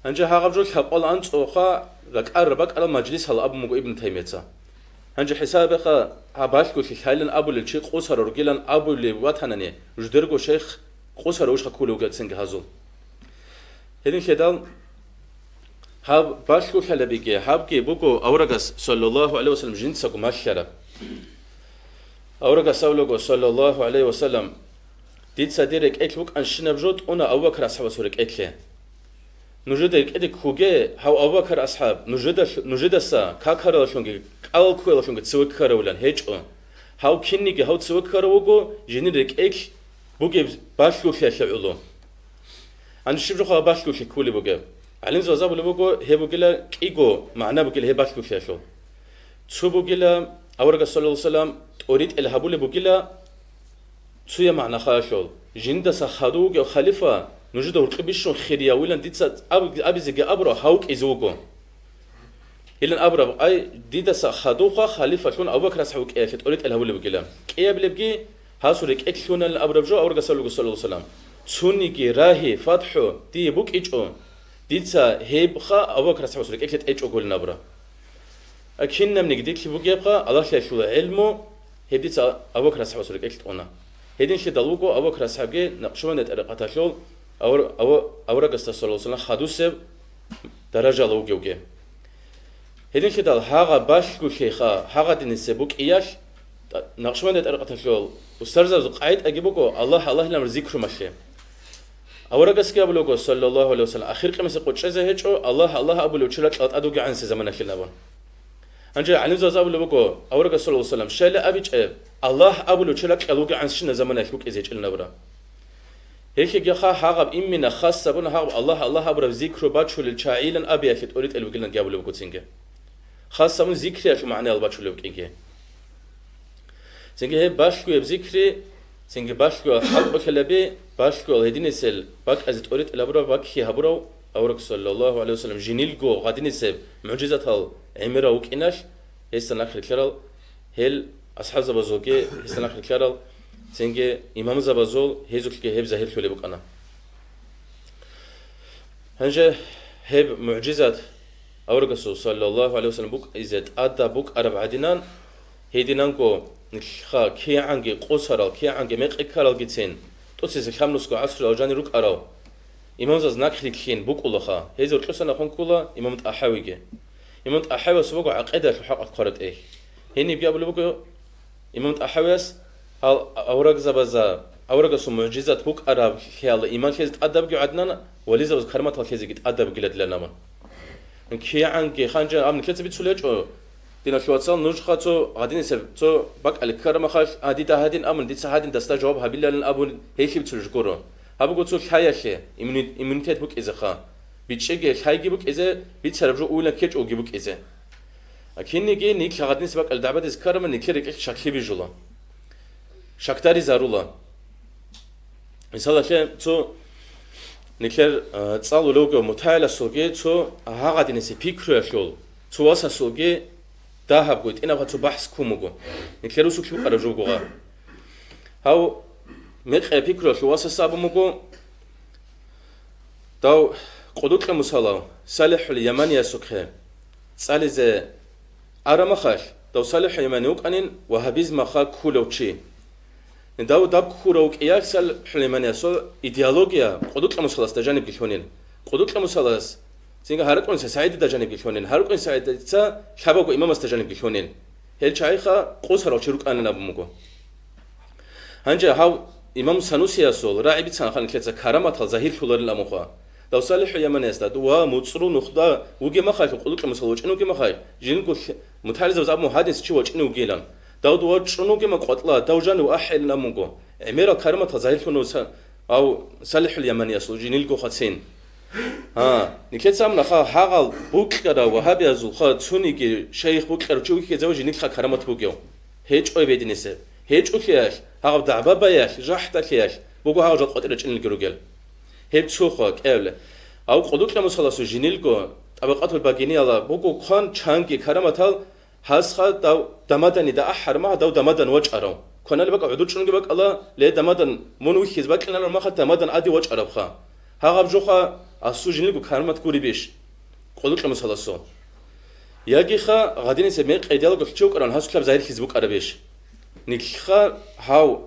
هنجا هاقب جوك هبقال أنت أوخا لك أربك على مجلس هلا أبو مقو ابن تيمية هنجا حسابك هباشكو خيالن أبو للشيخ قوسر ورقيلن أبو لواتهنني جدرقو شيخ قوسر وشخ كولو قد سنگ هزول هلين خدال هاب باشكو خلا بيجي هاب كي بوكو أورغس صلى الله عليه وسلم جنسكو ماشرب أورغس أولوغو صلى الله عليه وسلم ديت صديرك إكلوك أنشنا بجود أنا أبو بكر أصحاب سورك إكله نجدك إدك خوجة هاو أبو بكر أصحاب نجد سا كاكرا لشونج أول كوي لشونج تسوق كرولان هيج هاو كنيك هاو تسوق كروجو جنيرك إك بوجي باشكو خلا علو عند الشبر خا باشكو كولي بوجي علم زوجة بلوغو هبوغلا كيغو معنا بوغلا هباشكو شاشو تسو بوغلا أورغا صلى الله عليه وسلم أريد الهبول بوغلا تسويا معنا خاشول جندا سخادوغ أو خليفة نجد ورقبيشون خيريا ويلان ديتسا أبي زيجا أبرو هاوك إزوغو إلان أبرو أي ديدا سخادوغا خليفة شون أبو بكر أصحابك إيش أريد الهبول بوغلا كيا بلبجي هاسورك إكشون الأبرو جو أورغا صلى الله عليه وسلم تسونيكي راهي فتحو دي بوك إيشو ديتسا هيبخا أبو بكر أصحابه سورك إكلت إيش أقول نبرة أكيننا من جديد كي بوجيبخا الله شو علمه هيديتسا أبو بكر أصحابه سورك إكلت أنا هيدين شيء دلوقو أبو بكر أصحابه نقشون نتأرقة شول أو رجست صلى الله عليه وسلم خدوسه درجة لوجوجي هيدين شيء دل هاغا باشكو شيخا هاغا دين السبوك إياش نقشون نتأرقة شول وسترزا زقايد أجيبوكو الله لم رزقه ماشي أورجس كي أبلغ صلى الله عليه وسلم آخر قمة قدش زهجو الله أبلغ شلك أدوج عن زمانه كلنابون هنجي علم زازابو لبقو أورق صلى الله عليه وسلم شايل أبيج الله أبو لو شلك ألوج عن شنا زمان يحبك إزيج النبرة هيك يجخا هاغب إمنا خاص سبنا هاغب الله أبو ذكر باتشو للشاعيلن أبي أخد أريد ألوجلن جابو لبقو تينجه خاص سبنا ذكر يا شو معناه الباتشو لبقينجه تينجه باشكو يبذكري تينجه باشكو حق كلبي باشكو هدين سل باك أزت أريد الأبرة باك هي هبرو أورك صلى الله عليه وسلم جنيل جو غادين سب معجزة هال عمره وكيناش هيستن آخر كلال هل أصحاب زبازوكي هيستن آخر كلال تينجه إمام زبازول هيزوك كي هب زهير كلي بك أنا هنجه هب معجزة أورك صلى الله عليه وسلم بوك إزت أدا بوك أرب عدنان هيدينانكو نخا كي عنجي قصرال كي عنجي مق إكرال جتين توسيس خامنوسكو عصر أوجاني روك أراو إمام زاز ناكري كين بوك أولخا هيزور كسنا خون كولا إمام أحاويجي إمام أحاويس بوكو عقيدة الحق قرت إيه هني بيقولوا بوكو إمام أحاويس هال أورق زبازا أورق سو معجزات بوك أراب خيال إيمان كيز أدب جو عدنا وليزا بس كرمات هالكيز جت أدب جلد لنا من كي عنجي خانجا أمن كتب بتسولج أو دينا شواتسال نوج خاتو غادين يسب تو باك على كرم خاش عادي هادين أمن دي هادين دستا جواب هبيلا للأبون هيك بتسولج كورو هابو قلتو حياكي إمونيتات بوك إذا خا بيتشجع حيجي بوك إذا بيتسرب جو أولا كيج أو جيبوك إذا أكيد نيجي نيك غادين سباك الدعبة تذكر من نيكير شكلي بيجولا شكتاري زارولا مثلا كي تو نيكير تصالو لوجو متعال سوجي تو هاغادين سي بيكرو شول تو واسا سوجي دهب قلت إنا بتو بحث كوموجو نيكيرو سوكي بقرجو جوغا هاو ميق بيكرو شو واسا سابوموجو داو قدوك المسالاو صالح اليمن يا سوكه صالح ز أرمخش داو صالح اليمن يوكانين وهابيز مخا كولوتشي داو داب كوروك إياك صالح اليمن يا سو إيديولوجيا قدوك المسالاس تجانب جيشونين قدوك المسالاس زين هاركون سعيد تجانب جيشونين هاركون سعيد تا شبابو إمام استجانب جيشونين هل شايخا قوس هراو شروك أنا نبوموجو هنجا هاو إمام سانوسي أصول راعي بيتسان خان كذا كرامات ظاهر كلار الأمخا لو صالح اليمن يستاد ومتصرون نخدا وجي ما خايف يقولك المسلوج إنه جي ما خايف جينكو متحرز وزعم محادث شو وجه إنه جيلان داود وجهنو جي ما قتلا دوجان وأحل الأمغو عميرة كرامات ظاهر كنوسا أو صالح اليمن يصل جينيلكو خاتين نكيت سامنا خا حاغل بوكرا وهابي أزول خا تونيكي شيخ بوكرا شو كي زوجي نيلخا كرامات بوكيو هيج أي بيدنسه هيج أكياش هاغب دعبا باياش جاحتا كياش بوكو هاغ جات قتلة جنل جروجل هيج شوخك أول أو قدوك لما صلصو جنيلكو طبقات الباقيني الله بوكو خان شانكي كراماتال هاسخا داو دمادني دا أحر ما داو دمادن وجه أرو كنا اللي بقى عدود شنو بقى الله ليه دمادن منو يخيز بقى لنا ما خد دمادن عادي وجه أرو خا هاغب جوخا أسو جنيلكو كرامات كوري بيش قدوك لما صلصو ياجي خا غادين سميق إيديالو قلتشوك أران هاسو كلاب زاهر خيز بوك أربيش نيخا هاو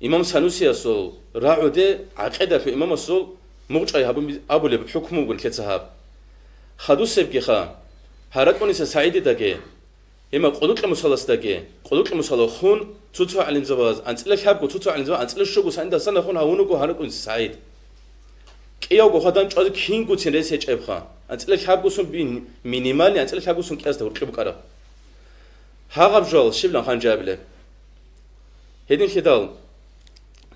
إمام سانوسي أصول راعودة عقيدة في إمام أصول موجع أبو لب حكمه بالكتسهاب خدو سبكي خا هرقوني سعيد دقي إما قدوك المسلس دقي قدوك المسلس خون توتو علم زواز أنت لك حبكو توتو علم زواز أنت لك شو بس عند سنة خون هونوكو هرقوني سعيد كياو قهدان جاز كينكو تنرس هيج أبخا أنت لك حبكو سون بين مينيمالي أنت لك حبكو سون كاس دور كبك أرا هاغب جول شبلان خان جابله هيدين خدال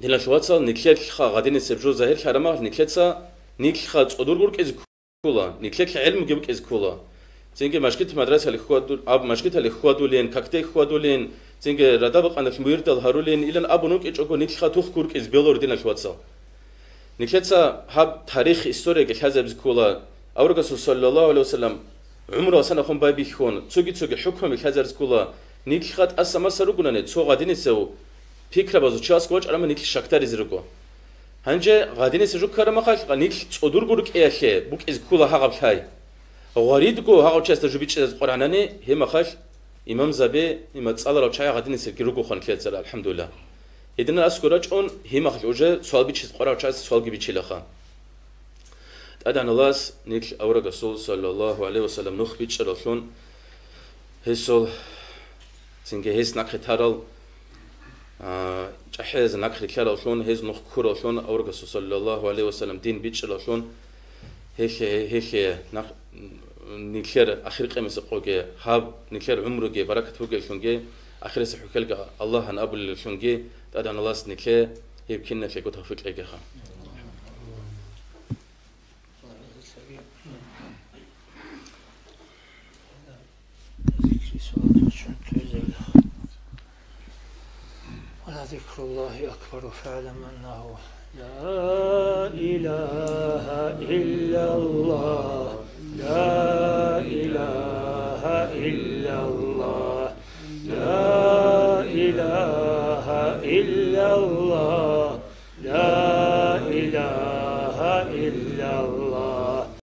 دينا شواتسال نكلت خا غادين يسبجو ظاهر كرامه نكلتسا نكخا تصدور غورك از كولا نكلت علم جبك از كولا زينجي مشكله مدرسه اللي خوادول اب مشكله اللي خوادولين كاكتي خوادولين زينجي ردابق عندك ميردل هارولين الى ابونوك اجوكو نكخا توخ غورك از بيلور دينا شواتسال نكلتسا هاب تاريخ استوريك حزب كولا اورغس صلى الله عليه وسلم عمره سنه خون باي بيخون تسوغي حكم الحزب كولا نكخات اسما سروغنانه تو غادين يسو فكرة بازو چاس کوچ ارام نیک شکتاری زیرگو هنجه غادینی سجوک کارم خاک نیک صدور گورک ایشه بوک از کولا هاقب خای غارید گو هاقب چه استجوبی چه از قرآنانی هم خاک إمام زبي إمام تصالر أو شيء غادين يسكروكو خان كذا زر الحمد لله إذن أسكراج أون هم خاك وجه سؤال بيشيز قرأ أو شيء سؤال جبي شيء لخا أدعى الله نيك أورا رسول صلى الله عليه وسلم نخ بيشر أشون هسول سنجه هس نكرت هرال جهز نكرت كلا أشون هز نخ كورا أشون أورا رسول صلى الله عليه وسلم دين بيشر أشون هيك نخ نيكلر آخر قيمة قوجي هاب نيكلر عمره بركة هوجي الشونجي آخر سحوكلك الله هن أبو الشونجي تأدان الله سنيكلر يمكننا تلاقوا توفيق لك خا.
ولا ذكر الله أكبر فاعلم أنه لا إله إلا الله لا إله إلا الله لا إله إلا الله